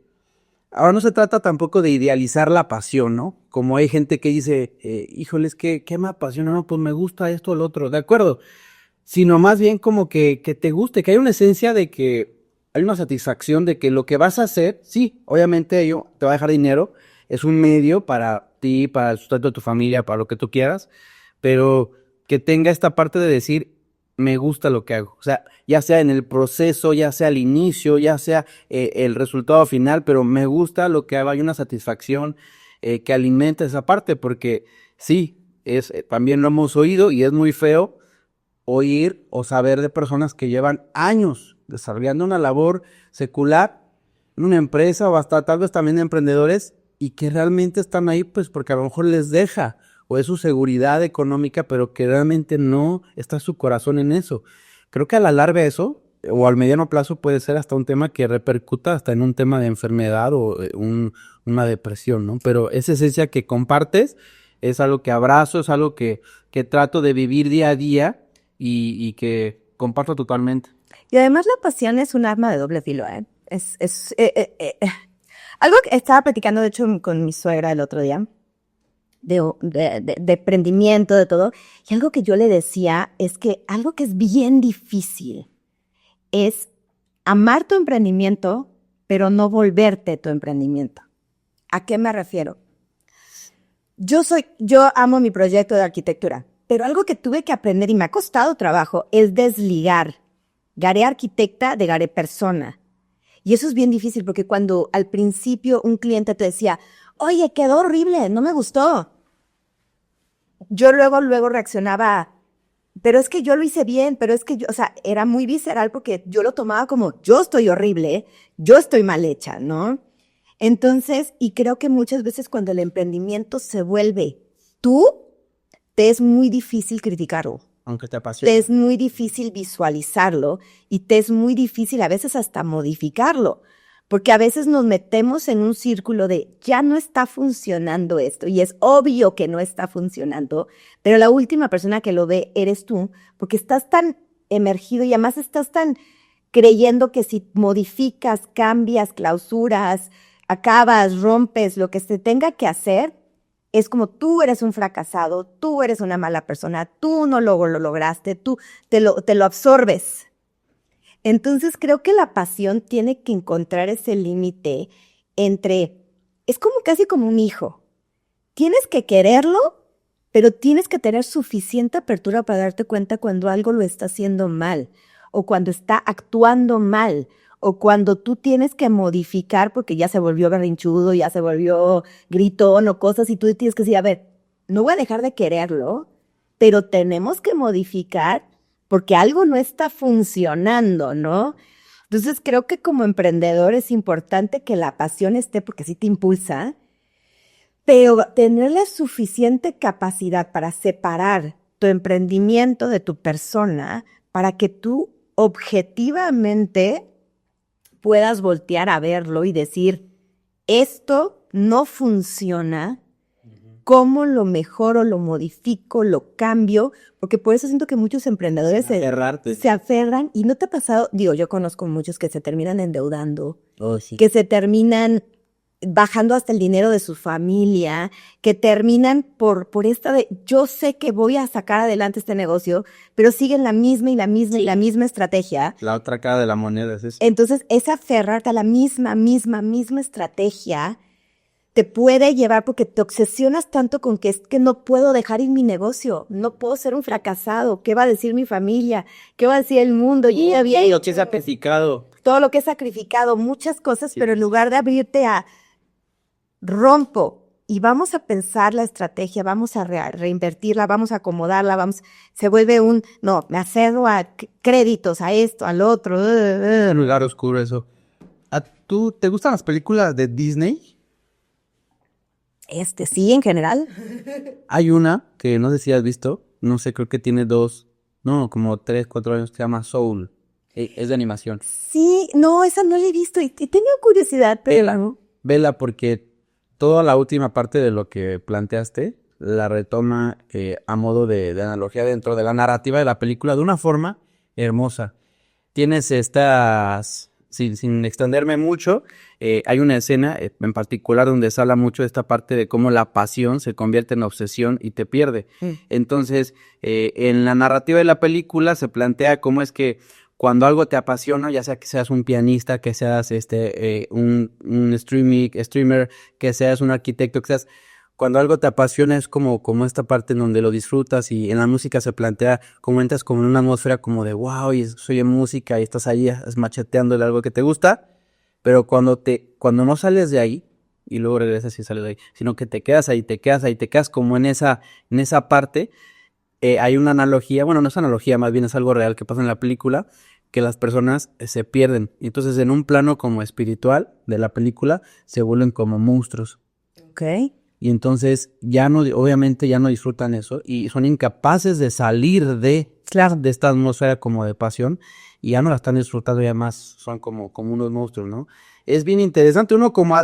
Ahora no se trata tampoco de idealizar la pasión, ¿no? Como hay gente que dice, híjoles, ¿qué me apasiona? No, pues me gusta esto o lo otro, ¿de acuerdo? sino más bien como que te guste, que hay una esencia de que hay una satisfacción de que lo que vas a hacer, sí, obviamente ello te va a dejar dinero, es un medio para ti, para el sustento de tu familia, para lo que tú quieras, pero que tenga esta parte de decir, me gusta lo que hago, o sea, ya sea en el proceso, ya sea al inicio, ya sea el resultado final, pero me gusta lo que hago, hay una satisfacción que alimenta esa parte, porque sí, también lo hemos oído y es muy feo oír o saber de personas que llevan años desarrollando una labor secular en una empresa o hasta tal vez también emprendedores y que realmente están ahí pues porque a lo mejor les deja o es su seguridad económica, pero que realmente no está su corazón en eso. Creo que a la larga eso, o al mediano plazo, puede ser hasta un tema que repercuta hasta en un tema de enfermedad o una depresión, ¿no? Pero esa esencia que compartes es algo que abrazo, es algo que trato de vivir día a día y que comparto totalmente. Y además la pasión es un arma de doble filo, ¿eh? Algo que estaba platicando, de hecho, con mi suegra el otro día, de emprendimiento, de todo, y algo que yo le decía es que algo que es bien difícil es amar tu emprendimiento, pero no volverte tu emprendimiento. ¿A qué me refiero? Yo amo mi proyecto de arquitectura, pero algo que tuve que aprender y me ha costado trabajo es desligar Garé arquitecta de Garé persona. Y eso es bien difícil porque cuando al principio un cliente te decía, oye, quedó horrible, no me gustó. Yo luego reaccionaba, pero es que yo lo hice bien, pero es que yo, o sea, era muy visceral porque yo lo tomaba como, yo estoy horrible, yo estoy mal hecha, ¿no? Entonces, y creo que muchas veces cuando el emprendimiento se vuelve tú, te es muy difícil criticarlo. Aunque te apasione. Te es muy difícil visualizarlo y te es muy difícil a veces hasta modificarlo, porque a veces nos metemos en un círculo de ya no está funcionando esto y es obvio que no está funcionando, pero la última persona que lo ve eres tú, porque estás tan emergido y además estás tan creyendo que si modificas, cambias, clausuras, acabas, rompes, lo que se tenga que hacer, es como tú eres un fracasado, tú eres una mala persona, tú no lo lograste, tú te lo absorbes. Entonces creo que la pasión tiene que encontrar ese límite entre, es como casi como un hijo. Tienes que quererlo, pero tienes que tener suficiente apertura para darte cuenta cuando algo lo está haciendo mal o cuando está actuando mal. O cuando tú tienes que modificar porque ya se volvió berrinchudo, ya se volvió gritón o cosas y tú tienes que decir, a ver, no voy a dejar de quererlo, pero tenemos que modificar porque algo no está funcionando, ¿no? Entonces creo que como emprendedor es importante que la pasión esté porque sí te impulsa, pero tener la suficiente capacidad para separar tu emprendimiento de tu persona para que tú objetivamente puedas voltear a verlo y decir, esto no funciona, ¿cómo lo mejoro, lo modifico, lo cambio? Porque por eso siento que muchos emprendedores se aferran y no te ha pasado, digo, yo conozco muchos que se terminan endeudando, que se terminan bajando hasta el dinero de su familia, que terminan por esta de, yo sé que voy a sacar adelante este negocio, pero siguen la misma y la misma y la misma estrategia. La otra cara de la moneda es eso. Entonces, esa aferrarte a la misma estrategia te puede llevar porque te obsesionas tanto con que es que no puedo dejar ir mi negocio, no puedo ser un fracasado, ¿qué va a decir mi familia? ¿Qué va a decir el mundo? Y lo que he sacrificado. Todo lo que he sacrificado, muchas cosas, sí. Pero en lugar de abrirte a rompo y vamos a pensar la estrategia, vamos a reinvertirla, vamos a acomodarla, se vuelve no, me aferro a créditos, a esto, al otro. Un lugar oscuro eso. ¿A tú te gustan las películas de Disney? Sí, en general. Hay una que no sé si has visto, no sé, creo que tiene como 3, 4 años, que se llama Soul. Es de animación. Sí, no, esa no la he visto y tengo curiosidad, pero... Vela porque toda la última parte de lo que planteaste la retoma a modo de analogía dentro de la narrativa de la película de una forma hermosa. Tienes estas sin extenderme mucho, hay una escena en particular donde se habla mucho de esta parte de cómo la pasión se convierte en obsesión y te pierde. Entonces, en la narrativa de la película se plantea cómo es que cuando algo te apasiona, ya sea que seas un pianista, que seas un streamer, que seas un arquitecto, que seas... Cuando algo te apasiona es como esta parte en donde lo disfrutas, y en la música se plantea como entras como en una atmósfera como de wow, y soy en música y estás ahí macheteándole algo que te gusta, pero cuando no sales de ahí y luego regresas y sales de ahí, sino que te quedas ahí, te quedas como en esa parte, hay una analogía, bueno, no es analogía, más bien es algo real que pasa en la película, que las personas se pierden, y entonces en un plano como espiritual de la película se vuelven como monstruos. Okay. Y entonces obviamente ya no disfrutan eso y son incapaces de salir de esta atmósfera como de pasión, y ya no la están disfrutando, ya más son como unos monstruos, ¿no? Es bien interesante, uno como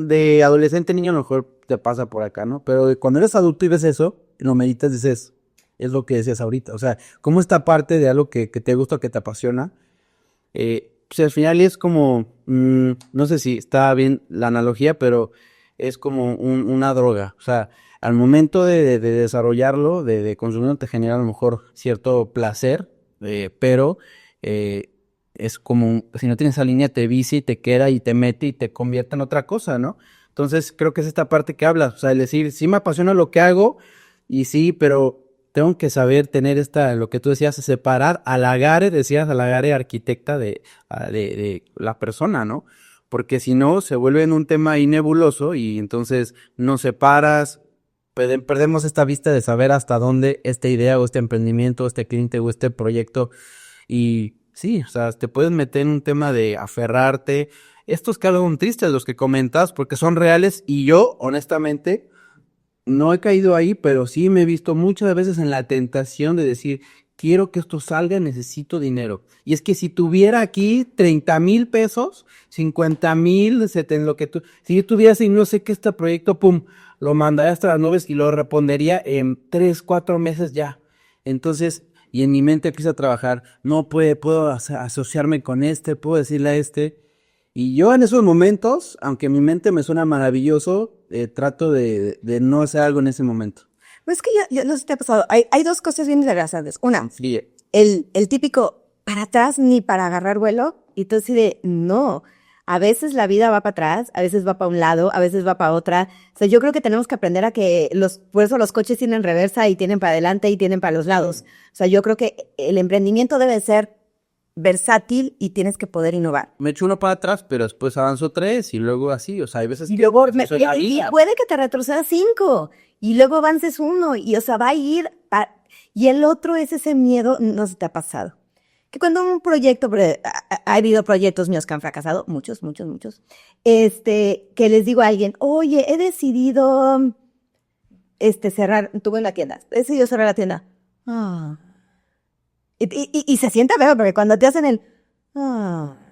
de adolescente, niño, a lo mejor te pasa por acá, ¿no? Pero cuando eres adulto y ves eso, lo meditas, dices, es lo que decías ahorita, o sea, como esta parte de algo que te gusta, que te apasiona, pues al final es como, no sé si está bien la analogía, pero es como una droga. O sea, al momento de desarrollarlo, de consumirlo, te genera a lo mejor cierto placer, pero es como, si no tienes esa línea, te vicia y te queda y te mete y te convierte en otra cosa, ¿no? Entonces creo que es esta parte que hablas, o sea, el decir, sí me apasiona lo que hago, y sí, pero tengo que saber tener lo que tú decías, separar, decías Halagare, arquitecta de la persona, ¿no? Porque si no, se vuelve en un tema ahí nebuloso, y entonces nos separas, perdemos esta vista de saber hasta dónde esta idea o este emprendimiento, este cliente o este proyecto, y sí, o sea, te puedes meter en un tema de aferrarte. Estos que son tristes, los que comentas, porque son reales, y yo, honestamente, no he caído ahí, pero sí me he visto muchas veces en la tentación de decir, quiero que esto salga, necesito dinero. Y es que si tuviera aquí 30,000 pesos, 50,000, si yo tuviera, y no sé qué, este proyecto, pum, lo mandaría hasta las nubes y lo respondería en 3, 4 meses ya. Entonces, y en mi mente empieza a trabajar, no puedo asociarme con puedo decirle a y yo en esos momentos, aunque mi mente me suena maravilloso, trato de no hacer algo en ese momento. Pues es que yo no sé si te ha pasado. Hay dos cosas bien interesantes. Una, Sí. el típico para atrás ni para agarrar vuelo. Y tú así de, no. A veces la vida va para atrás, a veces va para un lado, a veces va para otra. O sea, yo creo que tenemos que aprender a que por eso los coches tienen reversa y tienen para adelante y tienen para los lados. O sea, yo creo que el emprendimiento debe ser versátil y tienes que poder innovar. Me echo uno para atrás, pero después avanzo 3 y luego así, o sea, hay veces Y luego y ahí. puede que te retrocedas 5 y luego avances 1 y o sea, va a ir y el otro es ese miedo, no se te ha pasado. Que cuando un proyecto, ha habido proyectos míos que han fracasado, muchos, que les digo a alguien, oye, he decidido tuve una tienda, he decidido cerrar la tienda. Y se siente feo, porque cuando te hacen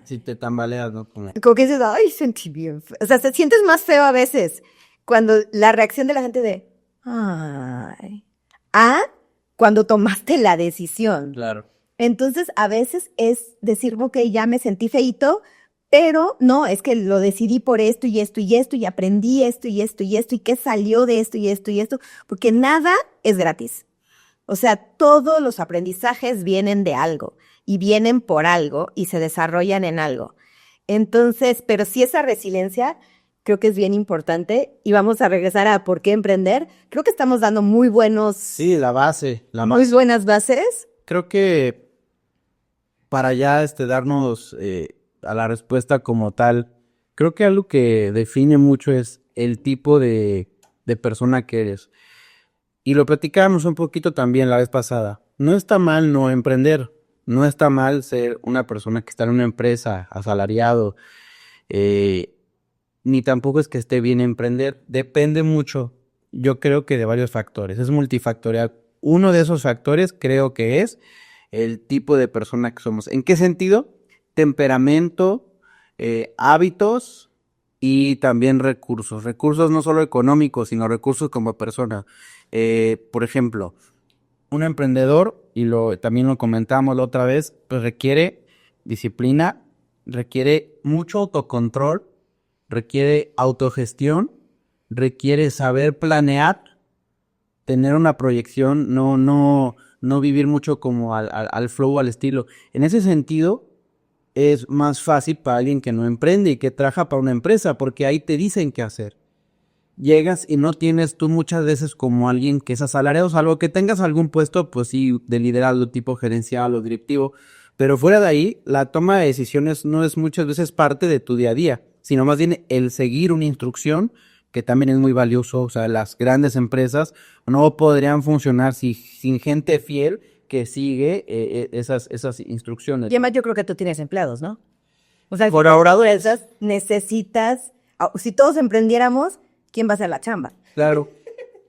Si te tambaleas, ¿no? como que dices, ay, sentí bien feo. O sea, te sientes más feo a veces cuando la reacción de la gente de, ay, cuando tomaste la decisión. Claro. Entonces, a veces es decir, ok, ya me sentí feíto, pero no, es que lo decidí por esto y esto y esto, y aprendí esto y esto y esto, y qué salió de esto y esto y esto, porque nada es gratis. O sea, todos los aprendizajes vienen de algo y vienen por algo y se desarrollan en algo. Entonces, pero sí, esa resiliencia creo que es bien importante, y vamos a regresar a por qué emprender. Creo que estamos dando muy buenos... Sí, la base. Muy buenas bases. Creo que para ya darnos a la respuesta como tal, creo que algo que define mucho es el tipo de persona que eres. Y lo platicábamos un poquito también la vez pasada. No está mal no emprender, no está mal ser una persona que está en una empresa, asalariado, ni tampoco es que esté bien emprender. Depende mucho, yo creo que de varios factores, es multifactorial. Uno de esos factores creo que es el tipo de persona que somos. ¿En qué sentido? Temperamento, hábitos y también recursos. Recursos no solo económicos, sino recursos como persona. Por ejemplo, un emprendedor, y también lo comentamos la otra vez, pues requiere disciplina, requiere mucho autocontrol, requiere autogestión, requiere saber planear, tener una proyección, no vivir mucho como al flow, al estilo. En ese sentido, es más fácil para alguien que no emprende y que trabaja para una empresa, porque ahí te dicen qué hacer. Llegas y no tienes tú muchas veces como alguien que es asalariado, salvo que tengas algún puesto, pues sí, de liderazgo tipo gerencial o directivo, pero fuera de ahí, la toma de decisiones no es muchas veces parte de tu día a día, sino más bien el seguir una instrucción, que también es muy valioso. O sea, las grandes empresas no podrían funcionar sin gente fiel que sigue esas instrucciones. Y además yo creo que tú tienes empleados, ¿no? O sea, Colaboradores. necesitas, si todos emprendiéramos, ¿quién va a hacer la chamba? Claro.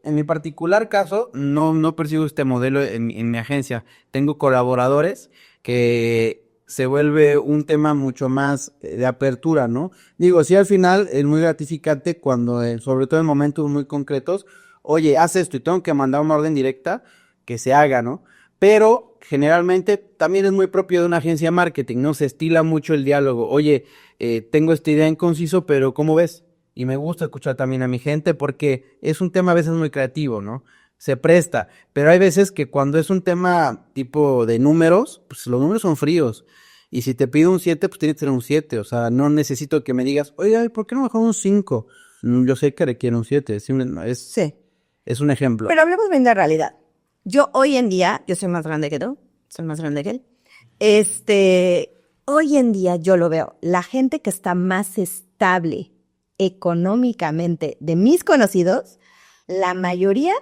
En mi particular caso, no persigo este modelo en mi agencia. Tengo colaboradores que se vuelve un tema mucho más de apertura, ¿no? Digo, sí, al final es muy gratificante cuando, sobre todo en momentos muy concretos, oye, haz esto y tengo que mandar una orden directa, que se haga, ¿no? Pero generalmente también es muy propio de una agencia de marketing, ¿no? Se estila mucho el diálogo. Oye, tengo esta idea en conciso, pero ¿cómo ves? Y me gusta escuchar también a mi gente porque es un tema a veces muy creativo, ¿no? Se presta, pero hay veces que cuando es un tema tipo de números, pues los números son fríos. Y si te pido un 7, pues tiene que ser un 7. O sea, no necesito que me digas, oye, ¿por qué no mejor un 5? Yo sé que requiere un 7. Sí. Es un ejemplo. Pero hablemos bien de realidad. Yo hoy en día, yo soy más grande que tú, soy más grande que él. Hoy en día yo lo veo, la gente que está más estable económicamente de mis conocidos, la mayoría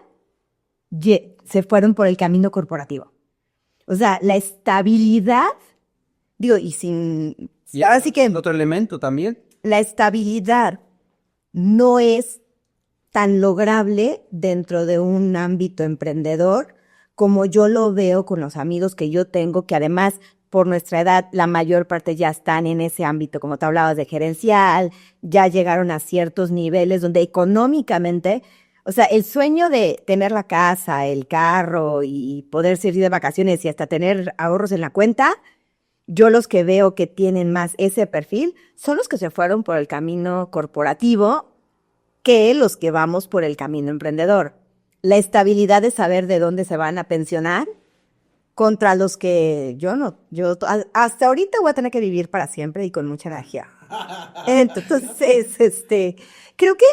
se fueron por el camino corporativo. O sea, la estabilidad, digo, y sin... Y ahora sí que otro elemento también. la estabilidad no es tan lograble dentro de un ámbito emprendedor como yo lo veo con los amigos que yo tengo, que además por nuestra edad la mayor parte ya están en ese ámbito, como te hablabas de gerencial, ya llegaron a ciertos niveles donde económicamente, o sea, el sueño de tener la casa, el carro y poder ir de vacaciones y hasta tener ahorros en la cuenta, yo los que veo que tienen más ese perfil son los que se fueron por el camino corporativo que los que vamos por el camino emprendedor. La estabilidad de saber de dónde se van a pensionar contra los que hasta ahorita voy a tener que vivir para siempre y con mucha energía. Entonces, creo que,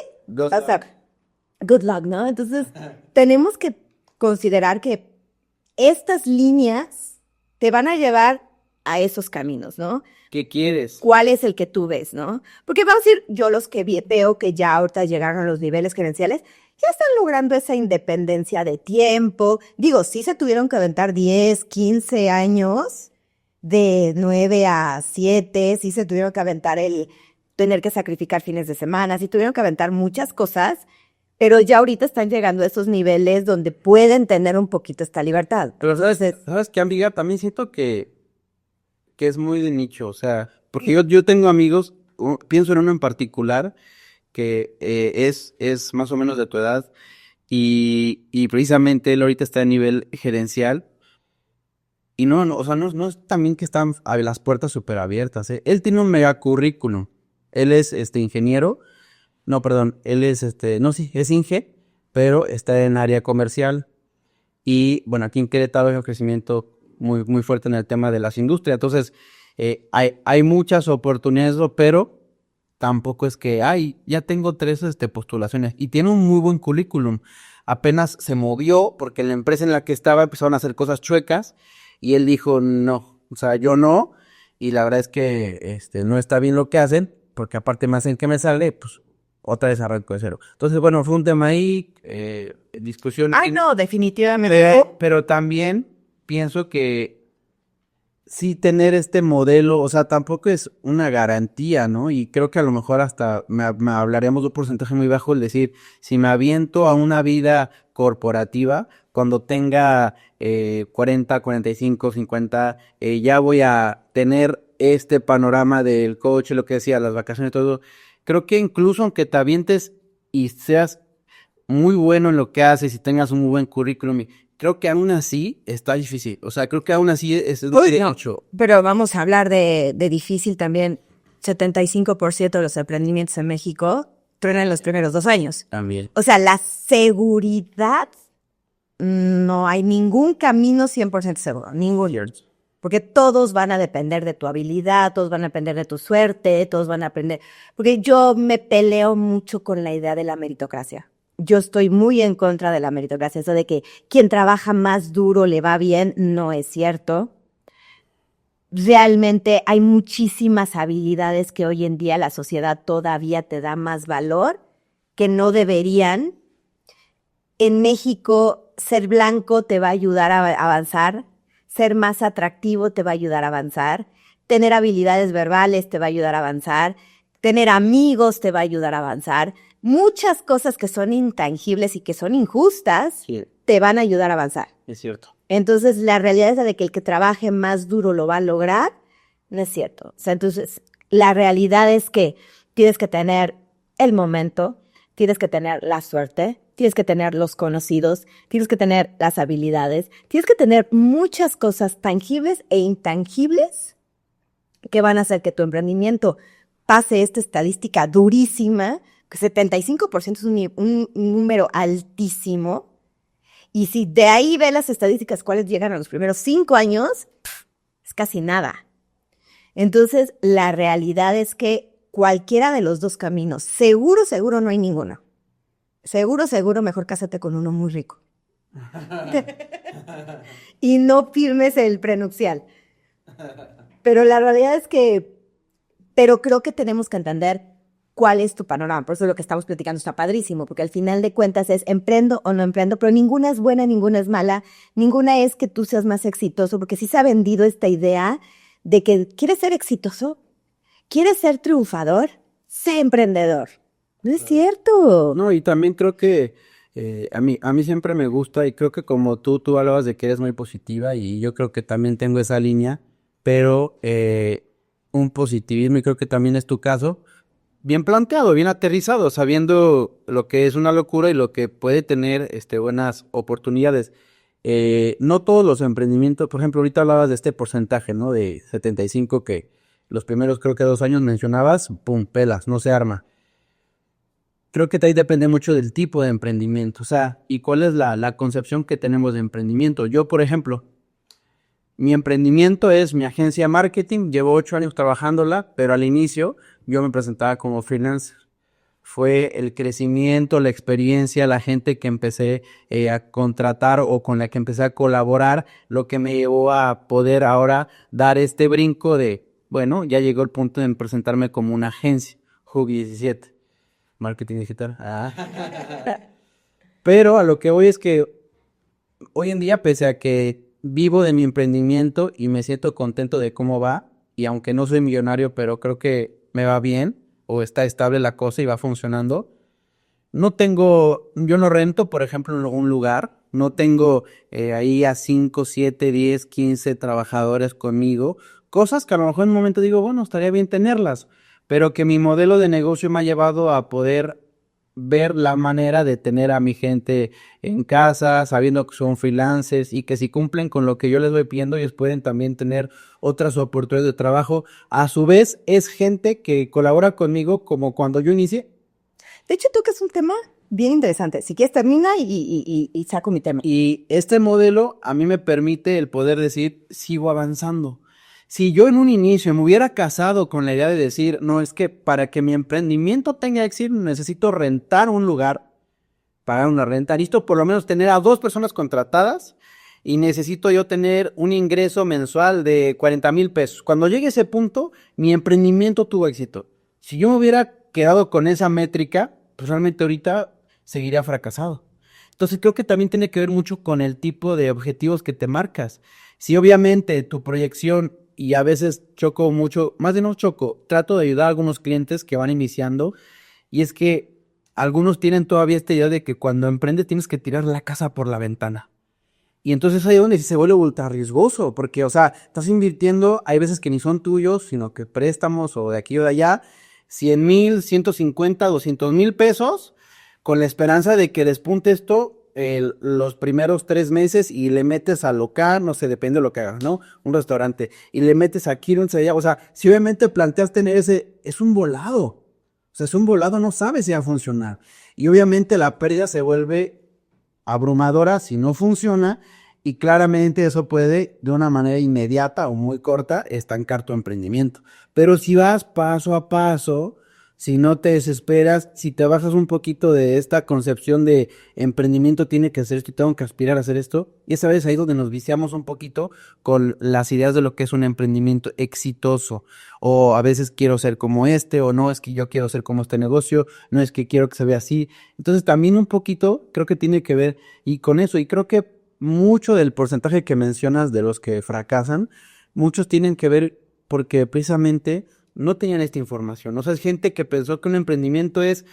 good luck, ¿no? Entonces, tenemos que considerar que estas líneas te van a llevar a esos caminos, ¿no? ¿Qué quieres? ¿Cuál es el que tú ves, no? Porque vamos a decir, yo los que veo que ya ahorita llegaron a los niveles gerenciales, ya están logrando esa independencia de tiempo. Digo, sí se tuvieron que aventar 10, 15 años de 9 a 7, sí se tuvieron que aventar el tener que sacrificar fines de semana, sí tuvieron que aventar muchas cosas, pero ya ahorita están llegando a esos niveles donde pueden tener un poquito esta libertad. Pero ¿sabes qué, amiga? También siento que es muy de nicho, o sea, porque yo tengo amigos, pienso en uno en particular, que es más o menos de tu edad, y precisamente él ahorita está a nivel gerencial, y o sea, no es también que están a las puertas súper abiertas, ¿eh? Él tiene un mega currículum, él es ingeniero, no, perdón, él es es Inge, pero está en área comercial, y bueno, aquí en Querétaro hay un crecimiento muy, muy fuerte en el tema de las industrias. Entonces, hay muchas oportunidades, pero tampoco es que, ya tengo 3 postulaciones. Y tiene un muy buen currículum. Apenas se movió porque en la empresa en la que estaba empezaron a hacer cosas chuecas y él dijo, no, o sea, yo no. Y la verdad es que no está bien lo que hacen, porque aparte me hacen que me sale, pues otra vez arranco de cero. Entonces, bueno, fue un tema ahí, discusión. Ay, no, definitivamente. Pero también pienso que sí tener este modelo, o sea, tampoco es una garantía, ¿no? Y creo que a lo mejor hasta me hablaríamos de un porcentaje muy bajo, el decir, si me aviento a una vida corporativa, cuando tenga 40, 45, 50, ya voy a tener este panorama del coche, lo que decía, las vacaciones y todo. Creo que incluso aunque te avientes y seas muy bueno en lo que haces y tengas un muy buen currículum creo que aún así está difícil. O sea, creo que aún así es Uy, no. mucho. Pero vamos a hablar de difícil también. 75% de los emprendimientos en México truenan en los primeros 2 años. También. O sea, la seguridad, no hay ningún camino 100% seguro, ninguno. Cierto. Porque todos van a depender de tu habilidad, todos van a depender de tu suerte, todos van a aprender. Porque yo me peleo mucho con la idea de la meritocracia. Yo estoy muy en contra de la meritocracia. Eso de que quien trabaja más duro le va bien, no es cierto. Realmente hay muchísimas habilidades que hoy en día la sociedad todavía te da más valor que no deberían. En México, ser blanco te va a ayudar a avanzar, ser más atractivo te va a ayudar a avanzar, tener habilidades verbales te va a ayudar a avanzar, tener amigos te va a ayudar a avanzar. Muchas cosas que son intangibles y que son injustas Sí, te van a ayudar a avanzar. es cierto. Entonces, la realidad es de que el que trabaje más duro lo va a lograr, no es cierto. O sea, entonces, la realidad es que tienes que tener el momento, tienes que tener la suerte, tienes que tener los conocidos, tienes que tener las habilidades, tienes que tener muchas cosas tangibles e intangibles que van a hacer que tu emprendimiento pase esta estadística durísima, que 75% es un número altísimo. Y si de ahí ve las estadísticas cuáles llegan a los primeros 5 años, es casi nada. Entonces, la realidad es que cualquiera de los dos caminos, seguro no hay ninguno. Seguro, mejor cásate con uno muy rico. Y no firmes el prenupcial. Pero la realidad es que, pero creo que tenemos que entender cuál es tu panorama. Por eso lo que estamos platicando está padrísimo, porque al final de cuentas es emprendo o no emprendo, pero ninguna es buena, ninguna es mala, ninguna es que tú seas más exitoso, porque sí se ha vendido esta idea de que quieres ser exitoso, quieres ser triunfador, sé emprendedor. No es cierto. No, y también creo que a mí siempre me gusta y creo que como tú hablabas de que eres muy positiva y yo creo que también tengo esa línea, pero un positivismo y creo que también es tu caso, bien planteado, bien aterrizado, sabiendo lo que es una locura y lo que puede tener buenas oportunidades. No todos los emprendimientos, por ejemplo, ahorita hablabas de este porcentaje, ¿no? De 75 que los primeros creo que 2 años mencionabas, pum, pelas, no se arma. Creo que de ahí depende mucho del tipo de emprendimiento, o sea, y cuál es la concepción que tenemos de emprendimiento. Yo, por ejemplo, mi emprendimiento es mi agencia de marketing, llevo 8 años trabajándola, pero al inicio yo me presentaba como freelancer. Fue el crecimiento, la experiencia, la gente que empecé a contratar o con la que empecé a colaborar, lo que me llevó a poder ahora dar este brinco de, bueno, ya llegó el punto de presentarme como una agencia, Hug17, marketing digital. Pero a lo que voy es que hoy en día, pese a que vivo de mi emprendimiento y me siento contento de cómo va, y aunque no soy millonario, pero creo que me va bien, o está estable la cosa y va funcionando, yo no rento, por ejemplo, en un lugar, no tengo ahí a 5, 7, 10, 15 trabajadores conmigo, cosas que a lo mejor en un momento digo, bueno, estaría bien tenerlas, pero que mi modelo de negocio me ha llevado a poder ver la manera de tener a mi gente en casa, sabiendo que son freelancers y que si cumplen con lo que yo les voy pidiendo, ellos pueden también tener otras oportunidades de trabajo. A su vez, es gente que colabora conmigo como cuando yo inicié. De hecho, tocas un tema bien interesante. Si quieres, termina y saco mi tema. Y este modelo a mí me permite el poder decir, sigo avanzando. Si yo en un inicio me hubiera casado con la idea de decir, no, es que para que mi emprendimiento tenga éxito necesito rentar un lugar, pagar una renta, necesito por lo menos tener a 2 personas contratadas y necesito yo tener un ingreso mensual de 40,000 pesos. Cuando llegue a ese punto, mi emprendimiento tuvo éxito. Si yo me hubiera quedado con esa métrica, pues realmente ahorita seguiría fracasado. Entonces creo que también tiene que ver mucho con el tipo de objetivos que te marcas. Si obviamente tu proyección, y a veces choco mucho, más de no choco, trato de ayudar a algunos clientes que van iniciando, y es que algunos tienen todavía esta idea de que cuando emprendes tienes que tirar la casa por la ventana. Y entonces ahí es donde se vuelve ultra riesgoso, porque, o sea, estás invirtiendo, hay veces que ni son tuyos, sino que préstamos o de aquí o de allá, 100,000, 150, 200,000 pesos, con la esperanza de que despunte esto los primeros 3 meses y le metes al local, no sé, depende de lo que hagas, ¿no? Un restaurante, y le metes aquí, no sé, allá. O sea, si obviamente planteas tener es un volado. O sea, es un volado, no sabes si va a funcionar. Y obviamente la pérdida se vuelve abrumadora si no funciona, y claramente eso puede, de una manera inmediata o muy corta, estancar tu emprendimiento. Pero si vas paso a paso, si no te desesperas, si te bajas un poquito de esta concepción de emprendimiento tiene que hacer esto y tengo que aspirar a hacer esto, y esa vez ahí donde nos viciamos un poquito con las ideas de lo que es un emprendimiento exitoso, o a veces quiero ser como o no, es que yo quiero ser como este negocio, no es que quiero que se vea así. Entonces también un poquito creo que tiene que ver y con eso, y creo que mucho del porcentaje que mencionas de los que fracasan, muchos tienen que ver porque precisamente no tenían esta información. O sea, es gente que pensó que un emprendimiento es,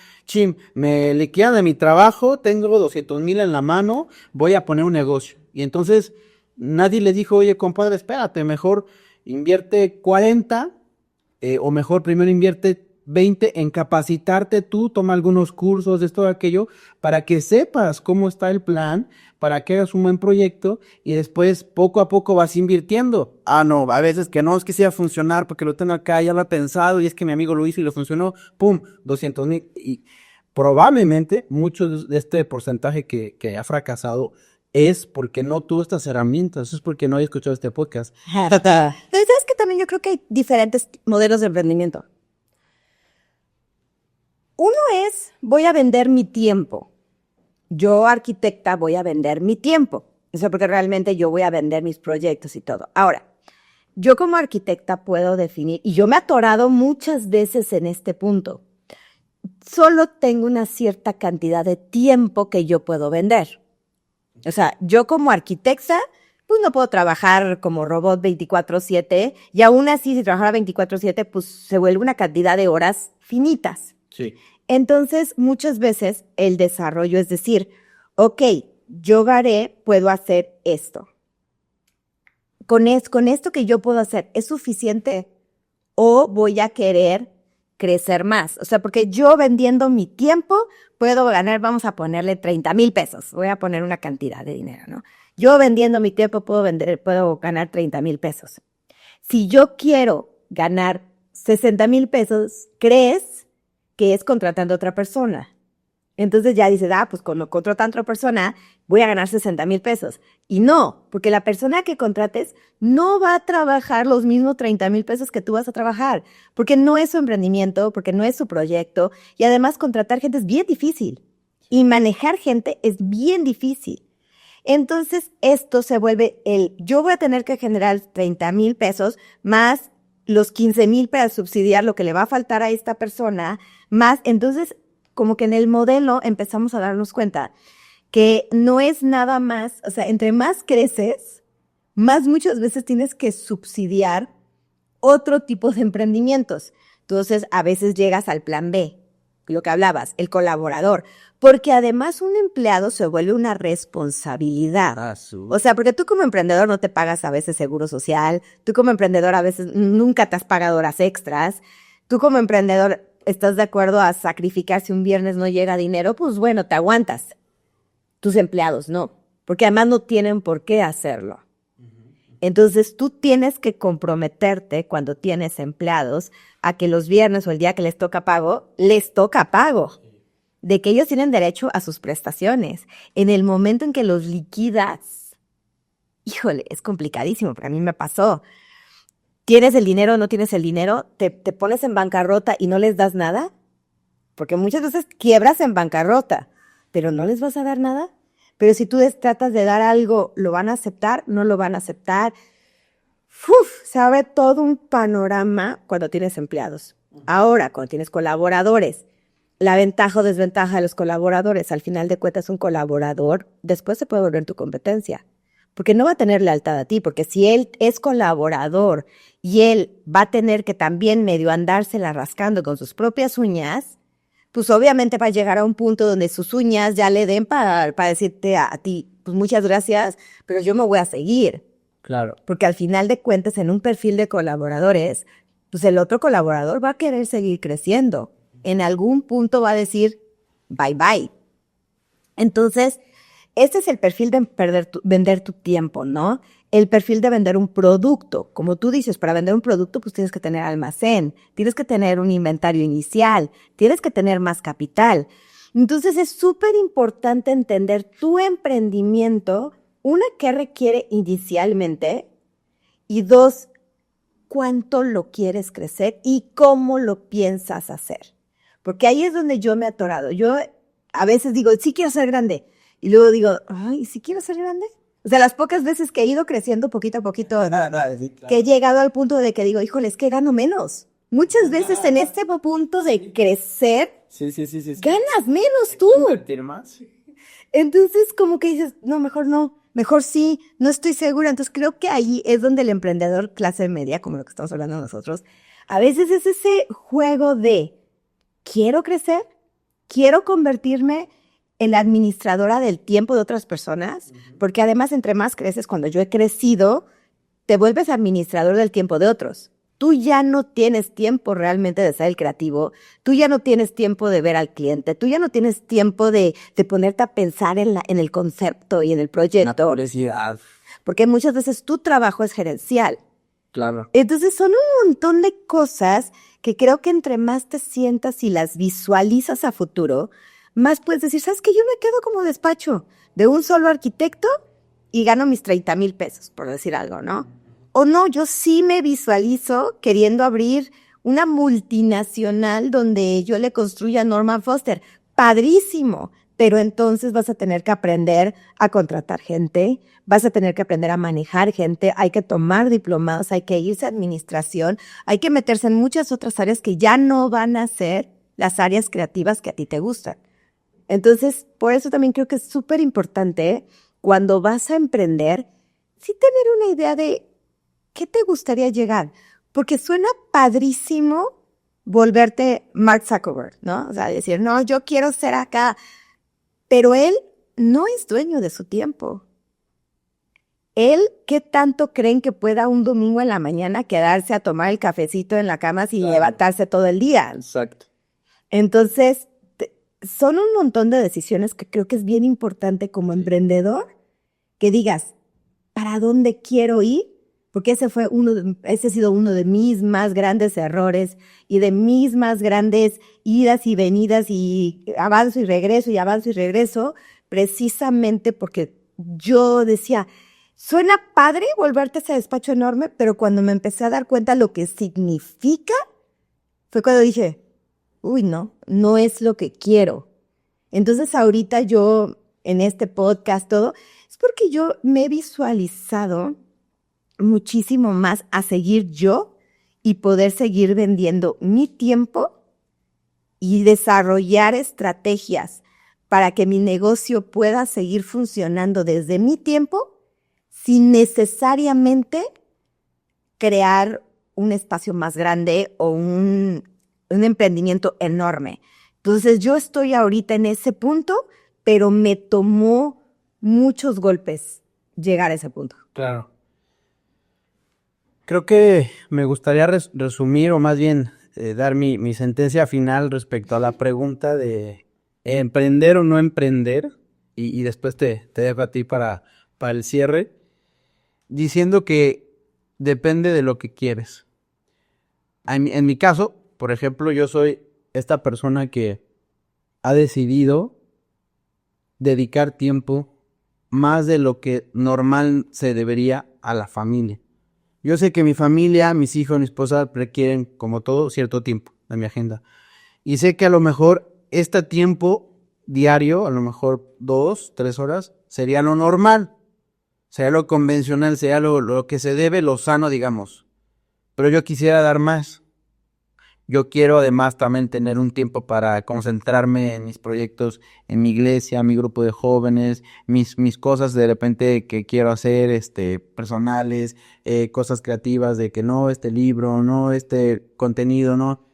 me liquidan de mi trabajo, tengo 200,000 en la mano, voy a poner un negocio. Y entonces nadie le dijo, oye, compadre, espérate, mejor invierte 40, o mejor primero invierte 20 en capacitarte tú, toma algunos cursos de esto o aquello, para que sepas cómo está el plan, para que hagas un buen proyecto y después poco a poco vas invirtiendo. Ah, no, a veces que no, es que sí va a funcionar porque lo tengo acá, ya lo he pensado y es que mi amigo lo hizo y le funcionó, pum, 200,000. Y probablemente mucho de este porcentaje que ha fracasado es porque no tuvo estas herramientas, es porque no haya escuchado este podcast. Pero sabes que también yo creo que hay diferentes modelos de emprendimiento. Uno es, voy a vender mi tiempo. Yo, arquitecta, voy a vender mi tiempo. Eso porque realmente yo voy a vender mis proyectos y todo. Ahora, yo como arquitecta puedo definir, y yo me he atorado muchas veces en este punto, solo tengo una cierta cantidad de tiempo que yo puedo vender. O sea, yo como arquitecta, pues no puedo trabajar como robot 24/7, y aún así, si trabajara 24/7, pues se vuelve una cantidad de horas finitas. Sí. Entonces, muchas veces el desarrollo es decir, ok, yo puedo hacer esto. Con esto que yo puedo hacer, ¿es suficiente? ¿O voy a querer crecer más? O sea, porque yo vendiendo mi tiempo puedo ganar, vamos a ponerle 30,000 pesos. Voy a poner una cantidad de dinero, ¿no? Yo vendiendo mi tiempo puedo ganar 30,000 pesos. Si yo quiero ganar 60,000 pesos, ¿crees que es contratando a otra persona? Entonces ya dices, pues cuando contrato a otra persona, voy a ganar 60,000 pesos. Y no, porque la persona que contrates no va a trabajar los mismos 30,000 pesos que tú vas a trabajar, porque no es su emprendimiento, porque no es su proyecto, y además contratar gente es bien difícil, y manejar gente es bien difícil. Entonces esto se vuelve yo voy a tener que generar 30,000 pesos más los 15,000 para subsidiar lo que le va a faltar a esta persona, más, entonces como que en el modelo empezamos a darnos cuenta que no es nada más, o sea, entre más creces, más muchas veces tienes que subsidiar otro tipo de emprendimientos. Entonces, a veces llegas al plan B, lo que hablabas, el colaborador, porque además un empleado se vuelve una responsabilidad. O sea, porque tú como emprendedor no te pagas a veces seguro social, tú como emprendedor a veces nunca te has pagado horas extras, tú como emprendedor estás de acuerdo a sacrificar si un viernes no llega dinero, pues bueno, te aguantas. Tus empleados no, porque además no tienen por qué hacerlo. Entonces tú tienes que comprometerte cuando tienes empleados a que los viernes o el día que les toca pago, de que ellos tienen derecho a sus prestaciones. En el momento en que los liquidas, híjole, es complicadísimo, porque a mí me pasó. ¿Tienes el dinero o no tienes el dinero? ¿Te pones en bancarrota y no les das nada? Porque muchas veces quiebras en bancarrota, pero no les vas a dar nada. Pero si tú tratas de dar algo, ¿lo van a aceptar? ¿No lo van a aceptar? Se abre todo un panorama cuando tienes empleados. Ahora, cuando tienes colaboradores, la ventaja o desventaja de los colaboradores, al final de cuentas un colaborador después se puede volver tu competencia, porque no va a tener lealtad a ti, porque si él es colaborador y él va a tener que también medio andársela rascando con sus propias uñas, pues obviamente va a llegar a un punto donde sus uñas ya le den para decirte a ti, pues muchas gracias, pero yo me voy a seguir. Claro. Porque al final de cuentas, en un perfil de colaboradores, pues el otro colaborador va a querer seguir creciendo. En algún punto va a decir, bye, bye. Entonces, Este es el perfil de vender tu tiempo, ¿no? El perfil de vender un producto. Como tú dices, para vender un producto, pues tienes que tener almacén, tienes que tener un inventario inicial, tienes que tener más capital. Entonces es súper importante entender tu emprendimiento, una, qué requiere inicialmente, y dos, cuánto lo quieres crecer y cómo lo piensas hacer. Porque ahí es donde yo me he atorado. Yo a veces digo, sí quiero ser grande. Y luego digo, ay, ¿sí quiero ser grande? O sea, las pocas veces que he ido creciendo poquito a poquito, Sí, claro. que he llegado al punto de que digo, híjole, es que gano menos. Muchas veces en este punto de crecer, Sí. ganas menos tú. ¿Invertir más? Entonces, como que dices, no, mejor sí, no estoy segura. Entonces, creo que ahí es donde el emprendedor clase media, como lo que estamos hablando nosotros, a veces es ese juego de, quiero crecer, quiero convertirme en la administradora del tiempo de otras personas, porque además, entre más creces, cuando yo he crecido, te vuelves administrador del tiempo de otros. Tú ya no tienes tiempo realmente de ser el creativo, tú ya no tienes tiempo de ver al cliente, tú ya no tienes tiempo de ponerte a pensar en el concepto y en el proyecto. Una publicidad. Porque muchas veces tu trabajo es gerencial. Claro. Entonces son un montón de cosas que creo que entre más te sientas y las visualizas a futuro, más puedes decir, ¿sabes qué? Yo me quedo como despacho de un solo arquitecto y gano mis 30,000 pesos, por decir algo, ¿no? O no, yo sí me visualizo queriendo abrir una multinacional donde yo le construya a Norman Foster. Padrísimo, pero entonces vas a tener que aprender a contratar gente, vas a tener que aprender a manejar gente, hay que tomar diplomados, hay que irse a administración, hay que meterse en muchas otras áreas que ya no van a ser las áreas creativas que a ti te gustan. Entonces, por eso también creo que es súper importante cuando vas a emprender, sí tener una idea de ¿qué te gustaría llegar? Porque suena padrísimo volverte Mark Zuckerberg, ¿no? O sea, decir, no, yo quiero ser acá. Pero él no es dueño de su tiempo. Él, ¿qué tanto creen que pueda un domingo en la mañana quedarse a tomar el cafecito en la cama sin levantarse todo el día? Exacto. Entonces, son un montón de decisiones que creo que es bien importante como emprendedor que digas, ¿para dónde quiero ir? Porque ese ha sido uno de mis más grandes errores y de mis más grandes idas y venidas y avanzo y regreso, precisamente porque yo decía, suena padre volverte a ese despacho enorme, pero cuando me empecé a dar cuenta lo que significa, fue cuando dije, uy, no es lo que quiero. Entonces ahorita yo, en este podcast, todo, es porque yo me he visualizado muchísimo más a seguir yo y poder seguir vendiendo mi tiempo y desarrollar estrategias para que mi negocio pueda seguir funcionando desde mi tiempo sin necesariamente crear un espacio más grande o un emprendimiento enorme. Entonces yo estoy ahorita en ese punto, pero me tomó muchos golpes llegar a ese punto. Claro. Creo que me gustaría resumir o más bien dar mi sentencia final respecto a la pregunta de emprender o no emprender y después te dejo a ti para el cierre, diciendo que depende de lo que quieres. En mi caso, por ejemplo, yo soy esta persona que ha decidido dedicar tiempo más de lo que normal se debería a la familia. Yo sé que mi familia, mis hijos, mi esposa requieren, como todo, cierto tiempo de mi agenda. Y sé que a lo mejor este tiempo diario, a lo mejor 2, 3 horas, sería lo normal. Sería lo convencional, sería lo que se debe, lo sano, digamos. Pero yo quisiera dar más. Yo quiero además también tener un tiempo para concentrarme en mis proyectos, en mi iglesia, mi grupo de jóvenes, mis cosas de repente que quiero hacer, personales, cosas creativas de que no, este libro, no, este contenido, no.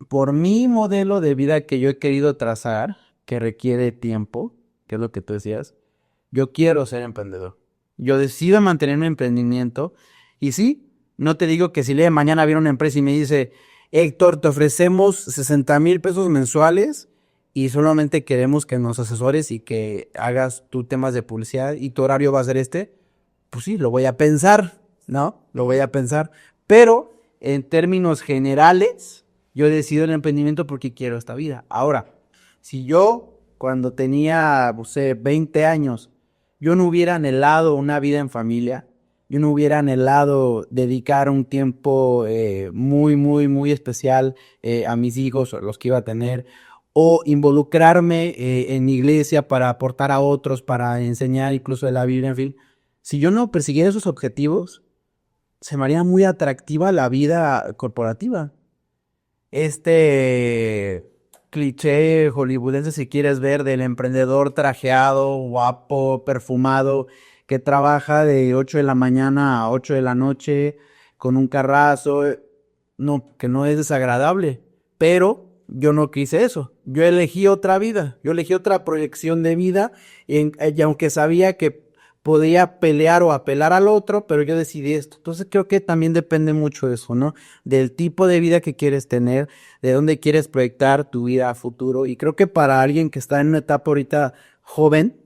Por mi modelo de vida que yo he querido trazar, que requiere tiempo, que es lo que tú decías, yo quiero ser emprendedor. Yo decido mantener mi emprendimiento y sí, no te digo que si le mañana viene una empresa y me dice, Héctor, te ofrecemos 60,000 pesos mensuales y solamente queremos que nos asesores y que hagas tus temas de publicidad y tu horario va a ser pues sí, lo voy a pensar, ¿no? Lo voy a pensar, pero en términos generales, yo decido el emprendimiento porque quiero esta vida. Ahora, si yo cuando tenía, no sé, 20 años, yo no hubiera anhelado una vida en familia, yo no hubiera anhelado dedicar un tiempo muy, muy, muy especial a mis hijos, o los que iba a tener, o involucrarme en iglesia para aportar a otros, para enseñar incluso de la Biblia, en fin. Si yo no persiguiera esos objetivos, se me haría muy atractiva la vida corporativa. Cliché hollywoodense, si quieres ver, del emprendedor trajeado, guapo, perfumado, que trabaja de 8 de la mañana a 8 de la noche con un carrazo, no, que no es desagradable, pero yo no quise eso. Yo elegí otra vida, yo elegí otra proyección de vida, y aunque sabía que podía pelear o apelar al otro, pero yo decidí esto. Entonces creo que también depende mucho de eso, ¿no? Del tipo de vida que quieres tener, de dónde quieres proyectar tu vida a futuro. Y creo que para alguien que está en una etapa ahorita joven,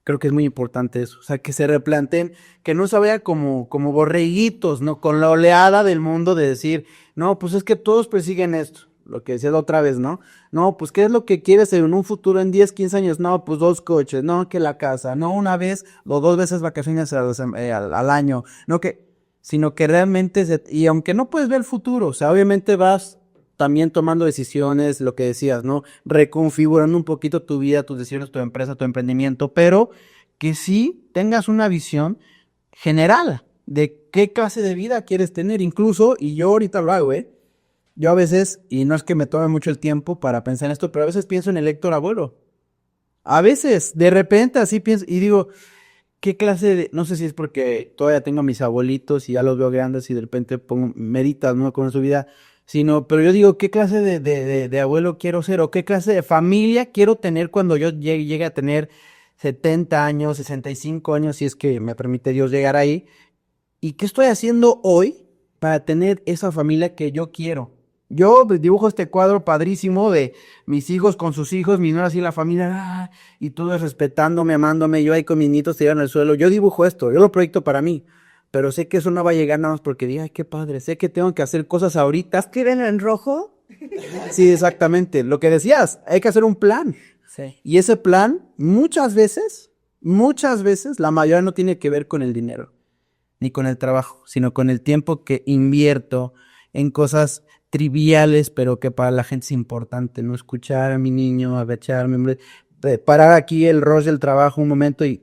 creo que es muy importante eso. O sea, que se replanteen, que no se vaya como borreguitos, ¿no? Con la oleada del mundo de decir, no, pues es que todos persiguen esto. Lo que decías la otra vez, ¿no? No, pues ¿qué es lo que quieres en un futuro en 10, 15 años? No, pues 2 coches, no, que la casa, no una vez o 2 veces vacaciones al año, no que, sino que realmente, y aunque no puedes ver el futuro, o sea, obviamente vas también tomando decisiones, lo que decías, ¿no? Reconfigurando un poquito tu vida, tus decisiones, tu empresa, tu emprendimiento, pero que sí tengas una visión general de qué clase de vida quieres tener, incluso, y yo ahorita lo hago, yo a veces, y no es que me tome mucho el tiempo para pensar en esto, pero a veces pienso en el Héctor abuelo. A veces, de repente así pienso y digo, ¿qué clase de...? No sé si es porque todavía tengo a mis abuelitos y ya los veo grandes y de repente meditas, ¿no? Con su vida, pero yo digo, ¿qué clase de abuelo quiero ser? ¿O qué clase de familia quiero tener cuando yo llegue a tener 70 años, 65 años, si es que me permite Dios llegar ahí? ¿Y qué estoy haciendo hoy para tener esa familia que yo quiero? Yo dibujo este cuadro padrísimo de mis hijos con sus hijos, mis nueras y la familia, y todos respetándome, amándome, yo ahí con mis nietos tirados en el suelo. Yo dibujo esto, yo lo proyecto para mí, pero sé que eso no va a llegar nada más porque diga, ay, qué padre, sé que tengo que hacer cosas ahorita. ¿Escriben en rojo? Sí, exactamente, lo que decías, hay que hacer un plan. Sí. Y ese plan, muchas veces, la mayoría no tiene que ver con el dinero, ni con el trabajo, sino con el tiempo que invierto en cosas triviales, pero que para la gente es importante, ¿no? Escuchar a mi niño, agacharme, parar aquí el rush del trabajo un momento y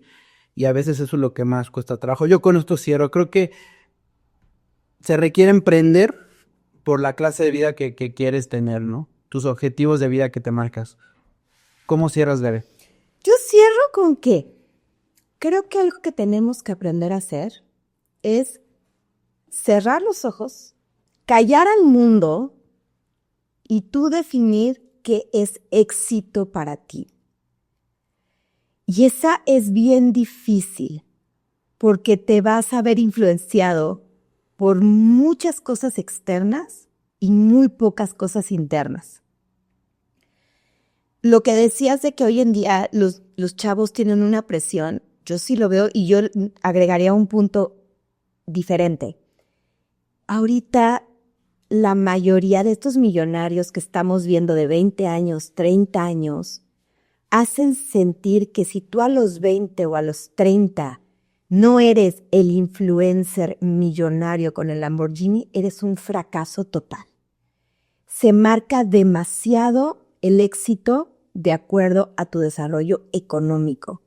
a veces eso es lo que más cuesta trabajo. Yo con esto cierro, creo que se requiere emprender por la clase de vida que quieres tener, ¿no? Tus objetivos de vida que te marcas. ¿Cómo cierras, Bebe? Yo cierro con que creo que algo que tenemos que aprender a hacer es cerrar los ojos, callar al mundo y tú definir qué es éxito para ti. Y esa es bien difícil porque te vas a ver influenciado por muchas cosas externas y muy pocas cosas internas. Lo que decías de que hoy en día los chavos tienen una presión, yo sí lo veo y yo agregaría un punto diferente. Ahorita la mayoría de estos millonarios que estamos viendo de 20 años, 30 años, hacen sentir que si tú a los 20 o a los 30 no eres el influencer millonario con el Lamborghini, eres un fracaso total. Se marca demasiado el éxito de acuerdo a tu desarrollo económico.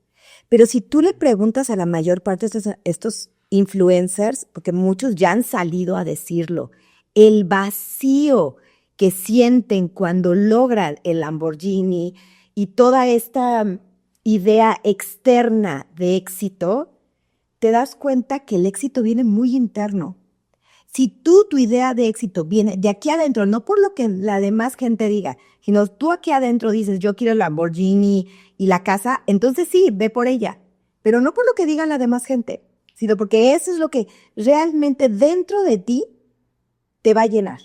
Pero si tú le preguntas a la mayor parte de estos influencers, porque muchos ya han salido a decirlo, el vacío que sienten cuando logran el Lamborghini y toda esta idea externa de éxito, te das cuenta que el éxito viene muy interno. Si tu idea de éxito viene de aquí adentro, no por lo que la demás gente diga, sino tú aquí adentro dices, yo quiero el Lamborghini y la casa, entonces sí, ve por ella. Pero no por lo que diga la demás gente, sino porque eso es lo que realmente dentro de ti te va a llenar.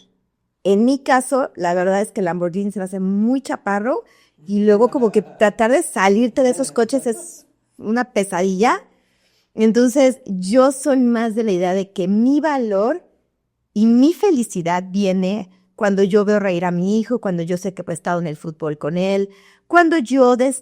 En mi caso, la verdad es que el Lamborghini se me hace muy chaparro y luego como que tratar de salirte de esos coches es una pesadilla. Entonces, yo soy más de la idea de que mi valor y mi felicidad viene cuando yo veo reír a mi hijo, cuando yo sé que he estado en el fútbol con él, cuando yo de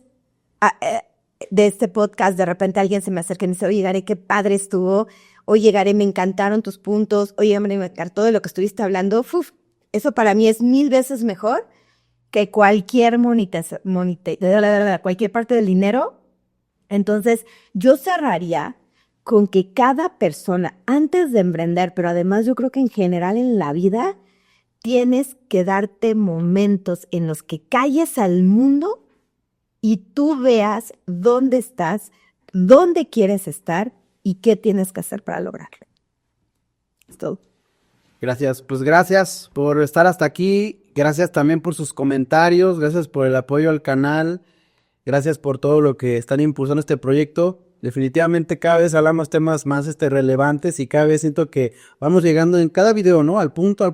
este podcast de repente alguien se me acerca y me dice, oye, Gare, qué padre estuvo, oye, Gare, me encantaron tus puntos, oye, me encantó de lo que estuviste hablando. Uf, eso para mí es 1000 veces mejor que cualquier cualquier parte del dinero. Entonces, yo cerraría con que cada persona, antes de emprender, pero además yo creo que en general en la vida, tienes que darte momentos en los que calles al mundo y tú veas dónde estás, dónde quieres estar y qué tienes que hacer para lograrlo. Es todo. Gracias, pues gracias por estar hasta aquí, gracias también por sus comentarios, gracias por el apoyo al canal, gracias por todo lo que están impulsando este proyecto. Definitivamente cada vez hablamos temas más relevantes y cada vez siento que vamos llegando en cada video, ¿no? Al punto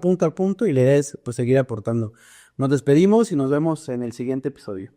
y la idea es pues seguir aportando. Nos despedimos y nos vemos en el siguiente episodio.